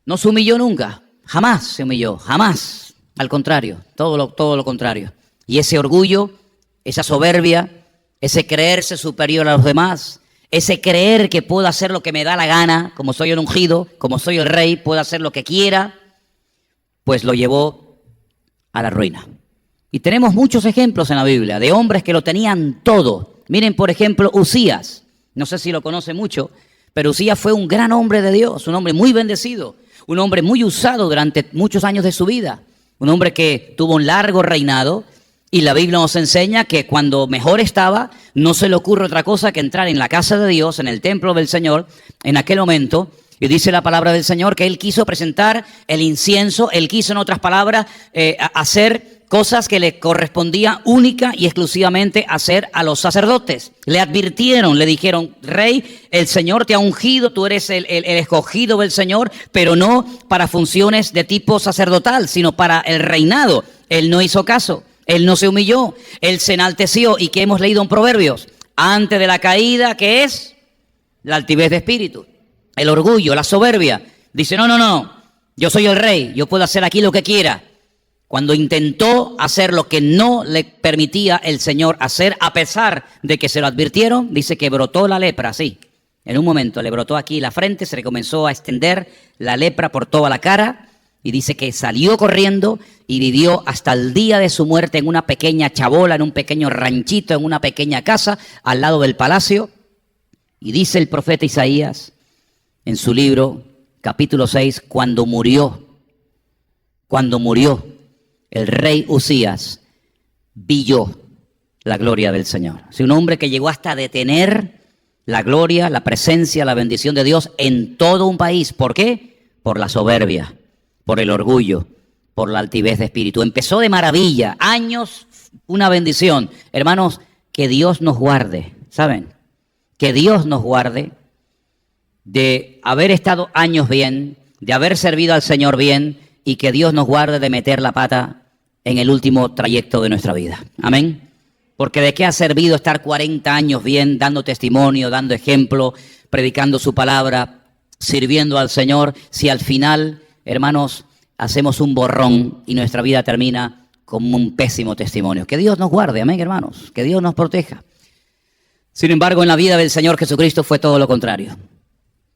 No se humilló nunca, jamás se humilló, jamás. Al contrario, todo lo contrario. Y ese orgullo, esa soberbia, ese creerse superior a los demás, ese creer que puedo hacer lo que me da la gana, como soy el ungido, como soy el rey, puedo hacer lo que quiera, pues lo llevó a la ruina. Y tenemos muchos ejemplos en la Biblia de hombres que lo tenían todo. Miren, por ejemplo, Uzías. No sé si lo conoce mucho, pero Uzías fue un gran hombre de Dios, un hombre muy bendecido, un hombre muy usado durante muchos años de su vida, un hombre que tuvo un largo reinado, Y la Biblia nos enseña que cuando mejor estaba, no se le ocurre otra cosa que entrar en la casa de Dios, en el templo del Señor, en aquel momento. Y dice la palabra del Señor que él quiso presentar el incienso, él quiso, en otras palabras, hacer cosas que le correspondía única y exclusivamente hacer a los sacerdotes. Le advirtieron, le dijeron: rey, el Señor te ha ungido, tú eres el escogido del Señor, pero no para funciones de tipo sacerdotal, sino para el reinado. Él no hizo caso, él no se humilló, él se enalteció. ¿Y qué hemos leído en Proverbios? Antes de la caída, ¿qué es? La altivez de espíritu, el orgullo, la soberbia. Dice: no, yo soy el rey, yo puedo hacer aquí lo que quiera. Cuando intentó hacer lo que no le permitía el Señor hacer, a pesar de que se lo advirtieron, dice que brotó la lepra, sí. En un momento le brotó aquí la frente, se le comenzó a extender la lepra por toda la cara, y dice que salió corriendo y vivió hasta el día de su muerte en una pequeña chabola, en un pequeño ranchito, en una pequeña casa, al lado del palacio. Y dice el profeta Isaías en su libro, capítulo 6, cuando murió el rey Usías, vi yo la gloria del Señor. Es un hombre que llegó hasta detener la gloria, la presencia, la bendición de Dios en todo un país. ¿Por qué? Por la soberbia, por el orgullo, por la altivez de espíritu. Empezó de maravilla, años, una bendición. Hermanos, que Dios nos guarde, ¿saben? Que Dios nos guarde de haber estado años bien, de haber servido al Señor bien, y que Dios nos guarde de meter la pata en el último trayecto de nuestra vida. Amén. Porque ¿de qué ha servido estar 40 años bien, dando testimonio, dando ejemplo, predicando su palabra, sirviendo al Señor, si al final, hermanos, hacemos un borrón y nuestra vida termina como un pésimo testimonio? Que Dios nos guarde, amén, hermanos, que Dios nos proteja. Sin embargo, en la vida del Señor Jesucristo fue todo lo contrario.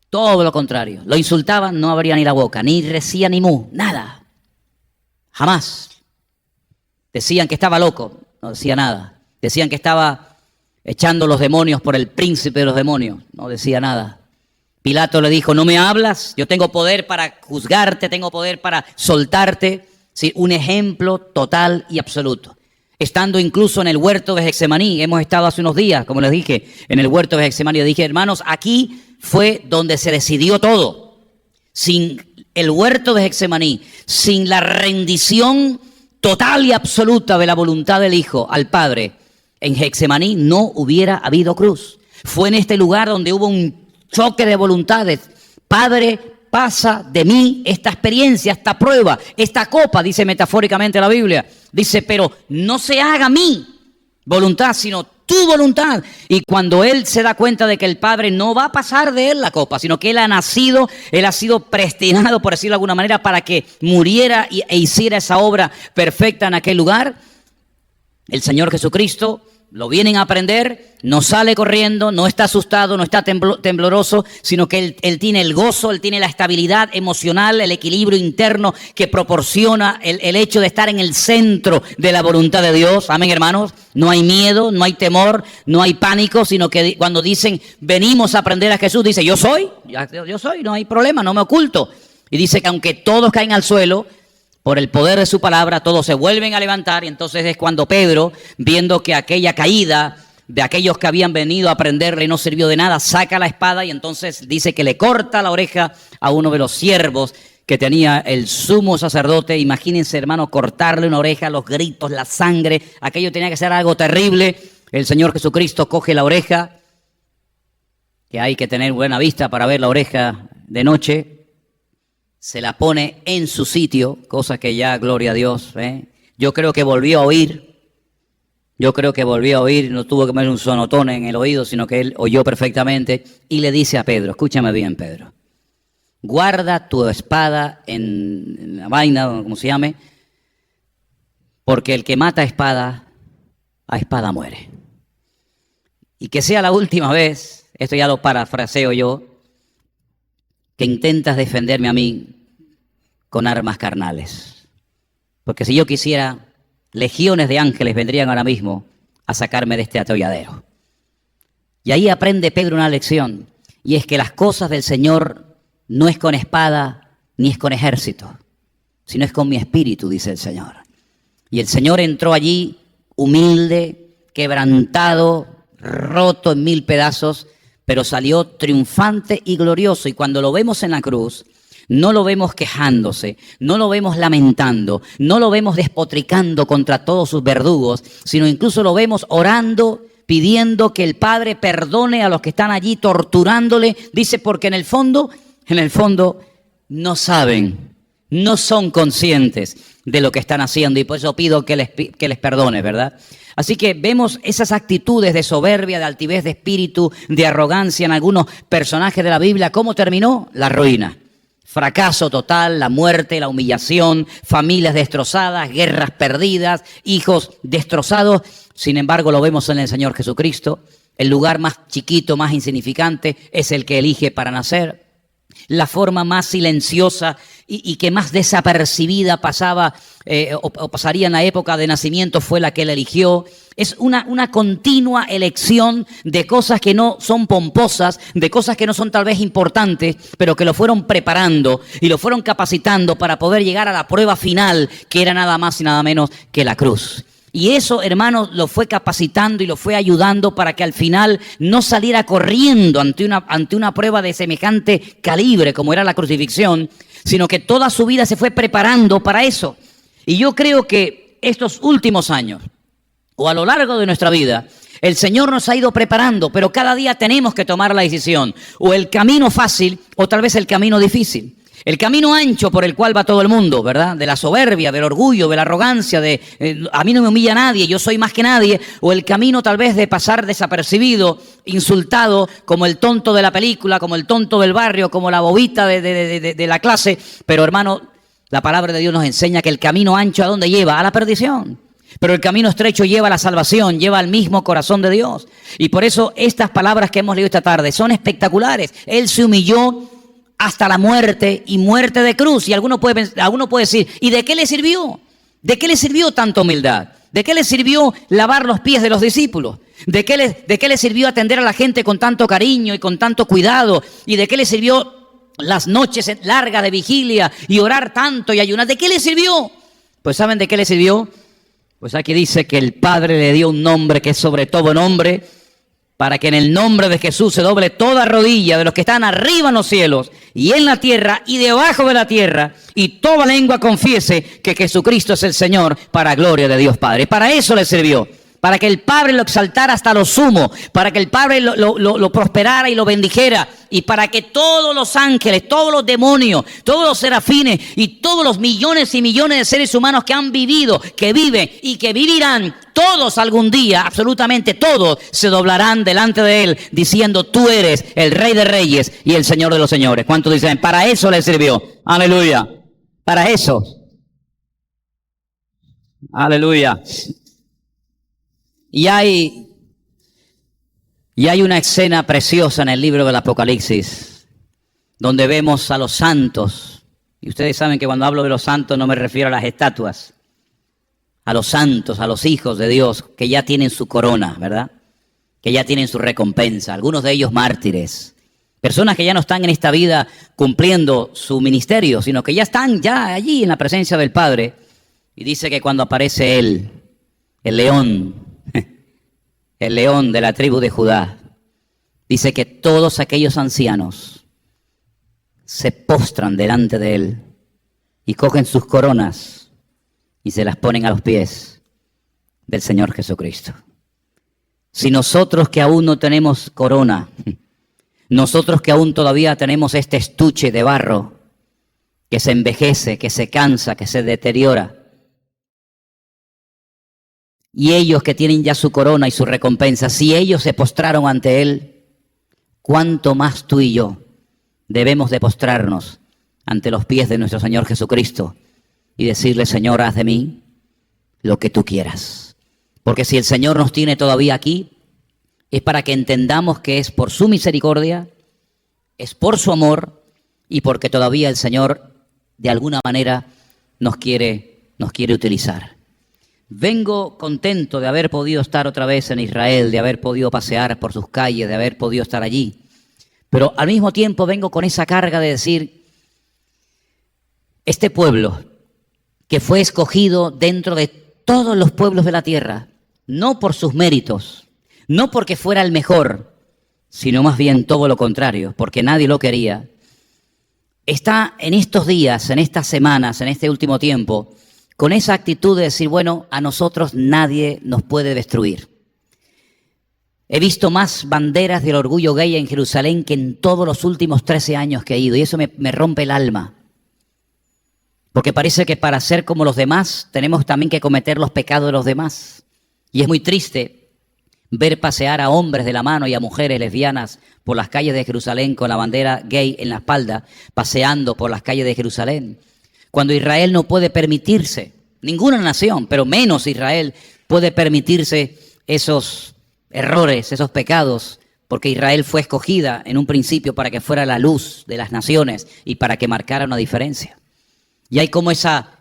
Todo lo contrario. Lo insultaban, no abría ni la boca, ni decía ni mu, nada. Jamás. Decían que estaba loco, no decía nada. Decían que estaba echando los demonios por el príncipe de los demonios, no decía nada. Pilato le dijo: no me hablas, yo tengo poder para juzgarte, tengo poder para soltarte. Sí, un ejemplo total y absoluto. Estando incluso en el huerto de Getsemaní, hemos estado hace unos días, como les dije, en el huerto de Getsemaní. Dije: hermanos, aquí fue donde se decidió todo. Sin el huerto de Getsemaní, sin la rendición total y absoluta de la voluntad del Hijo al Padre, en Getsemaní no hubiera habido cruz. Fue en este lugar donde hubo un choque de voluntades. Padre, pasa de mí esta experiencia, esta prueba, esta copa, dice metafóricamente la Biblia. Dice: pero no se haga mi voluntad, sino tu voluntad. Y cuando él se da cuenta de que el Padre no va a pasar de él la copa, sino que él ha sido predestinado, por decirlo de alguna manera, para que muriera e hiciera esa obra perfecta en aquel lugar, el Señor Jesucristo lo vienen a aprender, no sale corriendo, no está asustado, no está tembloroso, sino que él tiene el gozo, él tiene la estabilidad emocional, el equilibrio interno que proporciona el hecho de estar en el centro de la voluntad de Dios. Amén, hermanos. No hay miedo, no hay temor, no hay pánico, sino que cuando dicen venimos a aprender a Jesús, dice: yo soy, no hay problema, no me oculto. Y dice que aunque todos caen al suelo, por el poder de su palabra, todos se vuelven a levantar. Y entonces es cuando Pedro, viendo que aquella caída de aquellos que habían venido a aprenderle no sirvió de nada, saca la espada y entonces dice que le corta la oreja a uno de los siervos que tenía el sumo sacerdote. Imagínense, hermano, cortarle una oreja, los gritos, la sangre, aquello tenía que ser algo terrible. El Señor Jesucristo coge la oreja, que hay que tener buena vista para ver la oreja de noche, se la pone en su sitio, cosa que ya, gloria a Dios, Yo creo que volvió a oír, no tuvo que poner un sonotón en el oído, sino que él oyó perfectamente y le dice a Pedro: escúchame bien, Pedro, guarda tu espada en la vaina, como se llame, porque el que mata a espada muere. Y que sea la última vez, esto ya lo parafraseo yo, que intentas defenderme a mí con armas carnales. Porque si yo quisiera, legiones de ángeles vendrían ahora mismo a sacarme de este atolladero. Y ahí aprende Pedro una lección, y es que las cosas del Señor no es con espada ni es con ejército, sino es con mi espíritu, dice el Señor. Y el Señor entró allí humilde, quebrantado, roto en 1000 pedazos, pero salió triunfante y glorioso. Y cuando lo vemos en la cruz, no lo vemos quejándose, no lo vemos lamentando, no lo vemos despotricando contra todos sus verdugos, sino incluso lo vemos orando, pidiendo que el Padre perdone a los que están allí torturándole. Dice, porque en el fondo, no saben, no son conscientes de lo que están haciendo, y por eso pido que les perdone, ¿verdad? Así que vemos esas actitudes de soberbia, de altivez de espíritu, de arrogancia en algunos personajes de la Biblia. ¿Cómo terminó? La ruina. Fracaso total, la muerte, la humillación, familias destrozadas, guerras perdidas, hijos destrozados. Sin embargo, lo vemos en el Señor Jesucristo. El lugar más chiquito, más insignificante, es el que elige para nacer. La forma más silenciosa y que más desapercibida pasaba o pasaría en la época de nacimiento fue la que él eligió. Es una continua elección de cosas que no son pomposas, de cosas que no son tal vez importantes, pero que lo fueron preparando y lo fueron capacitando para poder llegar a la prueba final, que era nada más y nada menos que la cruz. Y eso, hermanos, lo fue capacitando y lo fue ayudando para que al final no saliera corriendo ante una prueba de semejante calibre como era la crucifixión, sino que toda su vida se fue preparando para eso. Y yo creo que estos últimos años, o a lo largo de nuestra vida, el Señor nos ha ido preparando, pero cada día tenemos que tomar la decisión, o el camino fácil o tal vez el camino difícil. El camino ancho por el cual va todo el mundo, ¿verdad? De la soberbia, del orgullo, de la arrogancia, de a mí no me humilla nadie, yo soy más que nadie. O el camino tal vez de pasar desapercibido, insultado, como el tonto de la película, como el tonto del barrio, como la bobita de la clase. Pero hermano, la palabra de Dios nos enseña que el camino ancho ¿a dónde lleva? A la perdición. Pero el camino estrecho lleva a la salvación, lleva al mismo corazón de Dios. Y por eso estas palabras que hemos leído esta tarde son espectaculares. Él se humilló hasta la muerte, y muerte de cruz. Y alguno puede decir, ¿y de qué le sirvió? ¿De qué le sirvió tanta humildad? ¿De qué le sirvió lavar los pies de los discípulos? ¿De qué le sirvió atender a la gente con tanto cariño y con tanto cuidado? ¿Y de qué le sirvió las noches largas de vigilia y orar tanto y ayunar? ¿De qué le sirvió? Pues ¿saben de qué le sirvió? Pues aquí dice que el Padre le dio un nombre que es sobre todo nombre, para que en el nombre de Jesús se doble toda rodilla de los que están arriba en los cielos y en la tierra y debajo de la tierra, y toda lengua confiese que Jesucristo es el Señor, para gloria de Dios Padre. Para eso le sirvió, para que el Padre lo exaltara hasta lo sumo, para que el Padre lo prosperara y lo bendijera, y para que todos los ángeles, todos los demonios, todos los serafines y todos los millones y millones de seres humanos que han vivido, que viven y que vivirán, todos algún día, absolutamente todos, se doblarán delante de Él diciendo, tú eres el Rey de Reyes y el Señor de los Señores. ¿Cuántos dicen? Para eso le sirvió. Aleluya. Para eso. Aleluya. Y hay una escena preciosa en el libro del Apocalipsis, donde vemos a los santos. Y ustedes saben que cuando hablo de los santos no me refiero a las estatuas. A los santos, a los hijos de Dios, que ya tienen su corona, ¿verdad? Que ya tienen su recompensa. Algunos de ellos mártires. Personas que ya no están en esta vida cumpliendo su ministerio, sino que ya están ya allí en la presencia del Padre. Y dice que cuando aparece Él, el león de la tribu de Judá, dice que todos aquellos ancianos se postran delante de Él y cogen sus coronas y se las ponen a los pies del Señor Jesucristo. Si nosotros que aún no tenemos corona, nosotros que aún todavía tenemos este estuche de barro que se envejece, que se cansa, que se deteriora, y ellos que tienen ya su corona y su recompensa, si ellos se postraron ante Él, ¿cuánto más tú y yo debemos de postrarnos ante los pies de nuestro Señor Jesucristo y decirle, Señor, haz de mí lo que tú quieras? Porque si el Señor nos tiene todavía aquí, es para que entendamos que es por su misericordia, es por su amor, y porque todavía el Señor de alguna manera nos quiere utilizar. Vengo contento de haber podido estar otra vez en Israel, de haber podido pasear por sus calles, de haber podido estar allí. Pero al mismo tiempo vengo con esa carga de decir, este pueblo que fue escogido dentro de todos los pueblos de la tierra, no por sus méritos, no porque fuera el mejor, sino más bien todo lo contrario, porque nadie lo quería. Está en estos días, en estas semanas, en este último tiempo, con esa actitud de decir, bueno, a nosotros nadie nos puede destruir. He visto más banderas del orgullo gay en Jerusalén que en todos los últimos 13 años que he ido, y eso me rompe el alma. Porque parece que para ser como los demás tenemos también que cometer los pecados de los demás. Y es muy triste ver pasear a hombres de la mano y a mujeres lesbianas por las calles de Jerusalén con la bandera gay en la espalda, paseando por las calles de Jerusalén. Cuando Israel no puede permitirse, ninguna nación, pero menos Israel, puede permitirse esos errores, esos pecados, porque Israel fue escogida en un principio para que fuera la luz de las naciones y para que marcara una diferencia. Y hay como esa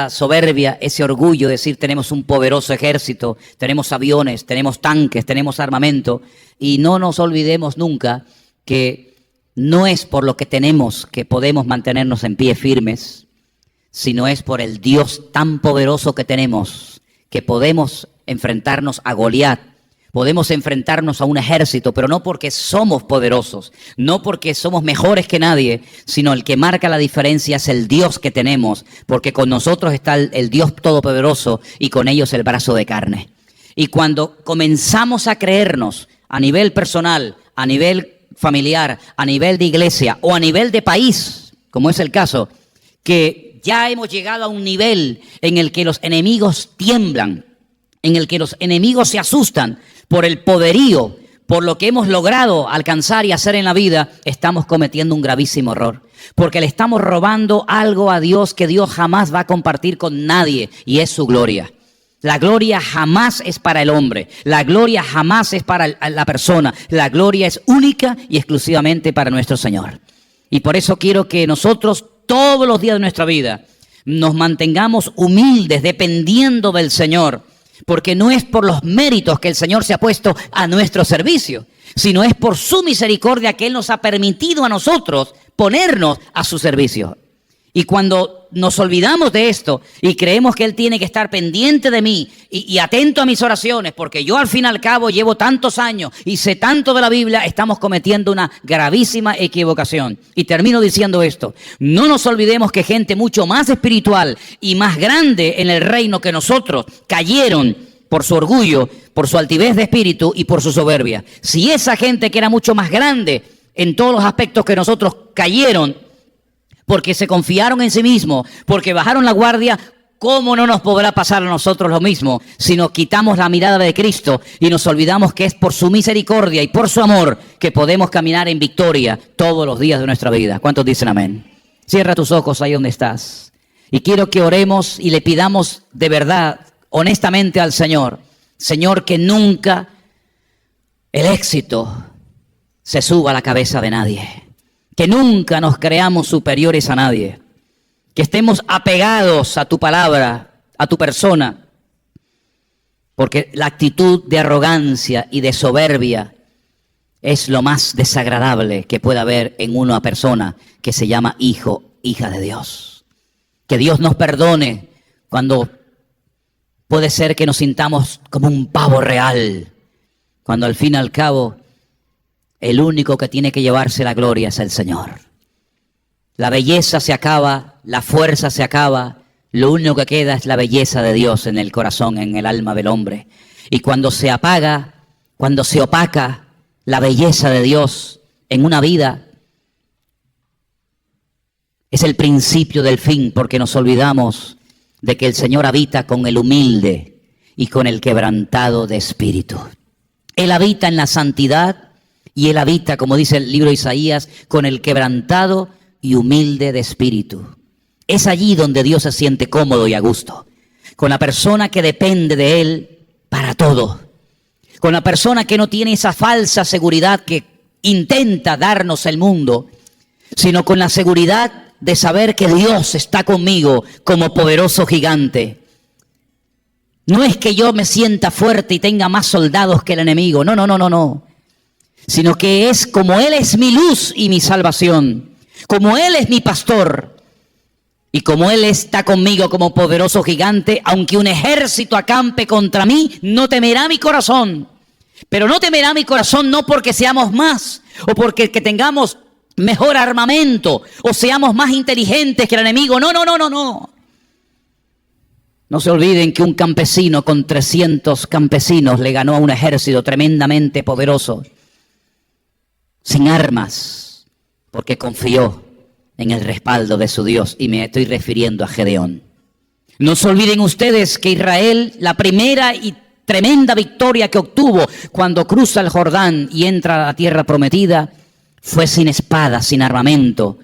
soberbia, ese orgullo de decir tenemos un poderoso ejército, tenemos aviones, tenemos tanques, tenemos armamento, y no nos olvidemos nunca que no es por lo que tenemos que podemos mantenernos en pie firmes, sino es por el Dios tan poderoso que tenemos, que podemos enfrentarnos a Goliat. Podemos enfrentarnos a un ejército, pero no porque somos poderosos, no porque somos mejores que nadie, sino el que marca la diferencia es el Dios que tenemos, porque con nosotros está el Dios todopoderoso y con ellos el brazo de carne. Y cuando comenzamos a creernos a nivel personal, a nivel familiar, a nivel de iglesia o a nivel de país, como es el caso, que ya hemos llegado a un nivel en el que los enemigos tiemblan, en el que los enemigos se asustan por el poderío, por lo que hemos logrado alcanzar y hacer en la vida, estamos cometiendo un gravísimo error. Porque le estamos robando algo a Dios que Dios jamás va a compartir con nadie, y es su gloria. La gloria jamás es para el hombre, la gloria jamás es para la persona, la gloria es única y exclusivamente para nuestro Señor. Y por eso quiero que nosotros todos los días de nuestra vida nos mantengamos humildes, dependiendo del Señor. Porque no es por los méritos que el Señor se ha puesto a nuestro servicio, sino es por su misericordia que Él nos ha permitido a nosotros ponernos a su servicio. Y cuando nos olvidamos de esto y creemos que Él tiene que estar pendiente de mí y atento a mis oraciones, porque yo al fin y al cabo llevo tantos años y sé tanto de la Biblia, estamos cometiendo una gravísima equivocación. Y termino diciendo esto: no nos olvidemos que gente mucho más espiritual y más grande en el reino que nosotros cayeron por su orgullo, por su altivez de espíritu y por su soberbia. Si esa gente que era mucho más grande en todos los aspectos que nosotros cayeron, porque se confiaron en sí mismos, porque bajaron la guardia, ¿cómo no nos podrá pasar a nosotros lo mismo si nos quitamos la mirada de Cristo y nos olvidamos que es por su misericordia y por su amor que podemos caminar en victoria todos los días de nuestra vida? ¿Cuántos dicen amén? Cierra tus ojos ahí donde estás. Y quiero que oremos y le pidamos de verdad, honestamente al Señor, Señor, que nunca el éxito se suba a la cabeza de nadie. Que nunca nos creamos superiores a nadie, que estemos apegados a tu palabra, a tu persona, porque la actitud de arrogancia y de soberbia es lo más desagradable que puede haber en una persona que se llama hijo, hija de Dios. Que Dios nos perdone cuando puede ser que nos sintamos como un pavo real, cuando al fin y al cabo el único que tiene que llevarse la gloria es el Señor. La belleza se acaba, la fuerza se acaba, lo único que queda es la belleza de Dios en el corazón, en el alma del hombre. Y cuando se apaga, cuando se opaca la belleza de Dios en una vida, es el principio del fin, porque nos olvidamos de que el Señor habita con el humilde y con el quebrantado de espíritu. Él habita en la santidad. Y Él habita, como dice el libro de Isaías, con el quebrantado y humilde de espíritu. Es allí donde Dios se siente cómodo y a gusto. Con la persona que depende de Él para todo. Con la persona que no tiene esa falsa seguridad que intenta darnos el mundo, sino con la seguridad de saber que Dios está conmigo como poderoso gigante. No es que yo me sienta fuerte y tenga más soldados que el enemigo. No. Sino que es como Él es mi luz y mi salvación, como Él es mi pastor, Y como Él está conmigo como poderoso gigante, aunque un ejército acampe contra mí, no temerá mi corazón. Pero no temerá mi corazón no porque seamos más o porque que tengamos mejor armamento o seamos más inteligentes que el enemigo. No. No se olviden que un campesino con 300 campesinos le ganó a un ejército tremendamente poderoso, sin armas, porque confió en el respaldo de su Dios, y me estoy refiriendo a Gedeón. No se olviden ustedes que Israel, la primera y tremenda victoria que obtuvo cuando cruza el Jordán y entra a la tierra prometida, fue sin espada, sin armamento,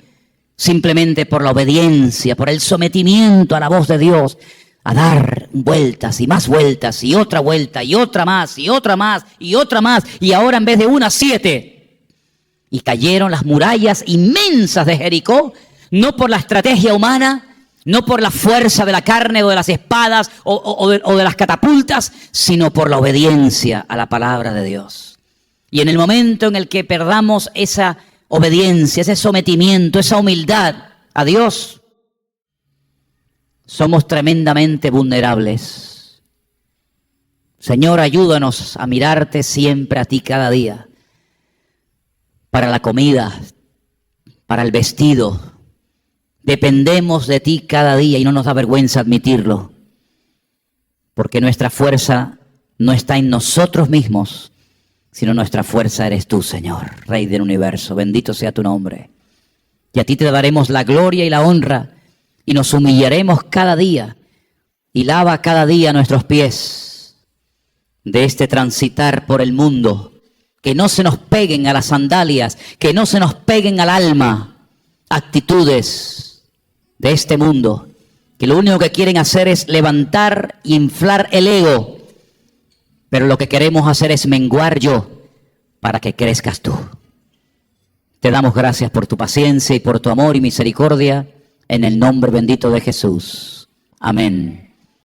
simplemente por la obediencia, por el sometimiento a la voz de Dios, a dar vueltas y más vueltas y otra vuelta y otra más y otra más y otra más, y ahora en vez de una, 7. Y cayeron las murallas inmensas de Jericó, no por la estrategia humana, no por la fuerza de la carne o de las espadas o de las catapultas, sino por la obediencia a la palabra de Dios. Y en el momento en el que perdamos esa obediencia, ese sometimiento, esa humildad a Dios, somos tremendamente vulnerables. Señor, ayúdanos a mirarte siempre a ti cada día. Para la comida, para el vestido. Dependemos de ti cada día y no nos da vergüenza admitirlo. Porque nuestra fuerza no está en nosotros mismos, sino nuestra fuerza eres tú, Señor, Rey del universo. Bendito sea tu nombre. Y a ti te daremos la gloria y la honra. Y nos humillaremos cada día y lava cada día nuestros pies de este transitar por el mundo. Que no se nos peguen a las sandalias, que no se nos peguen al alma actitudes de este mundo, que lo único que quieren hacer es levantar y inflar el ego. Pero lo que queremos hacer es menguar yo para que crezcas tú. Te damos gracias por tu paciencia y por tu amor y misericordia. En el nombre bendito de Jesús. Amén.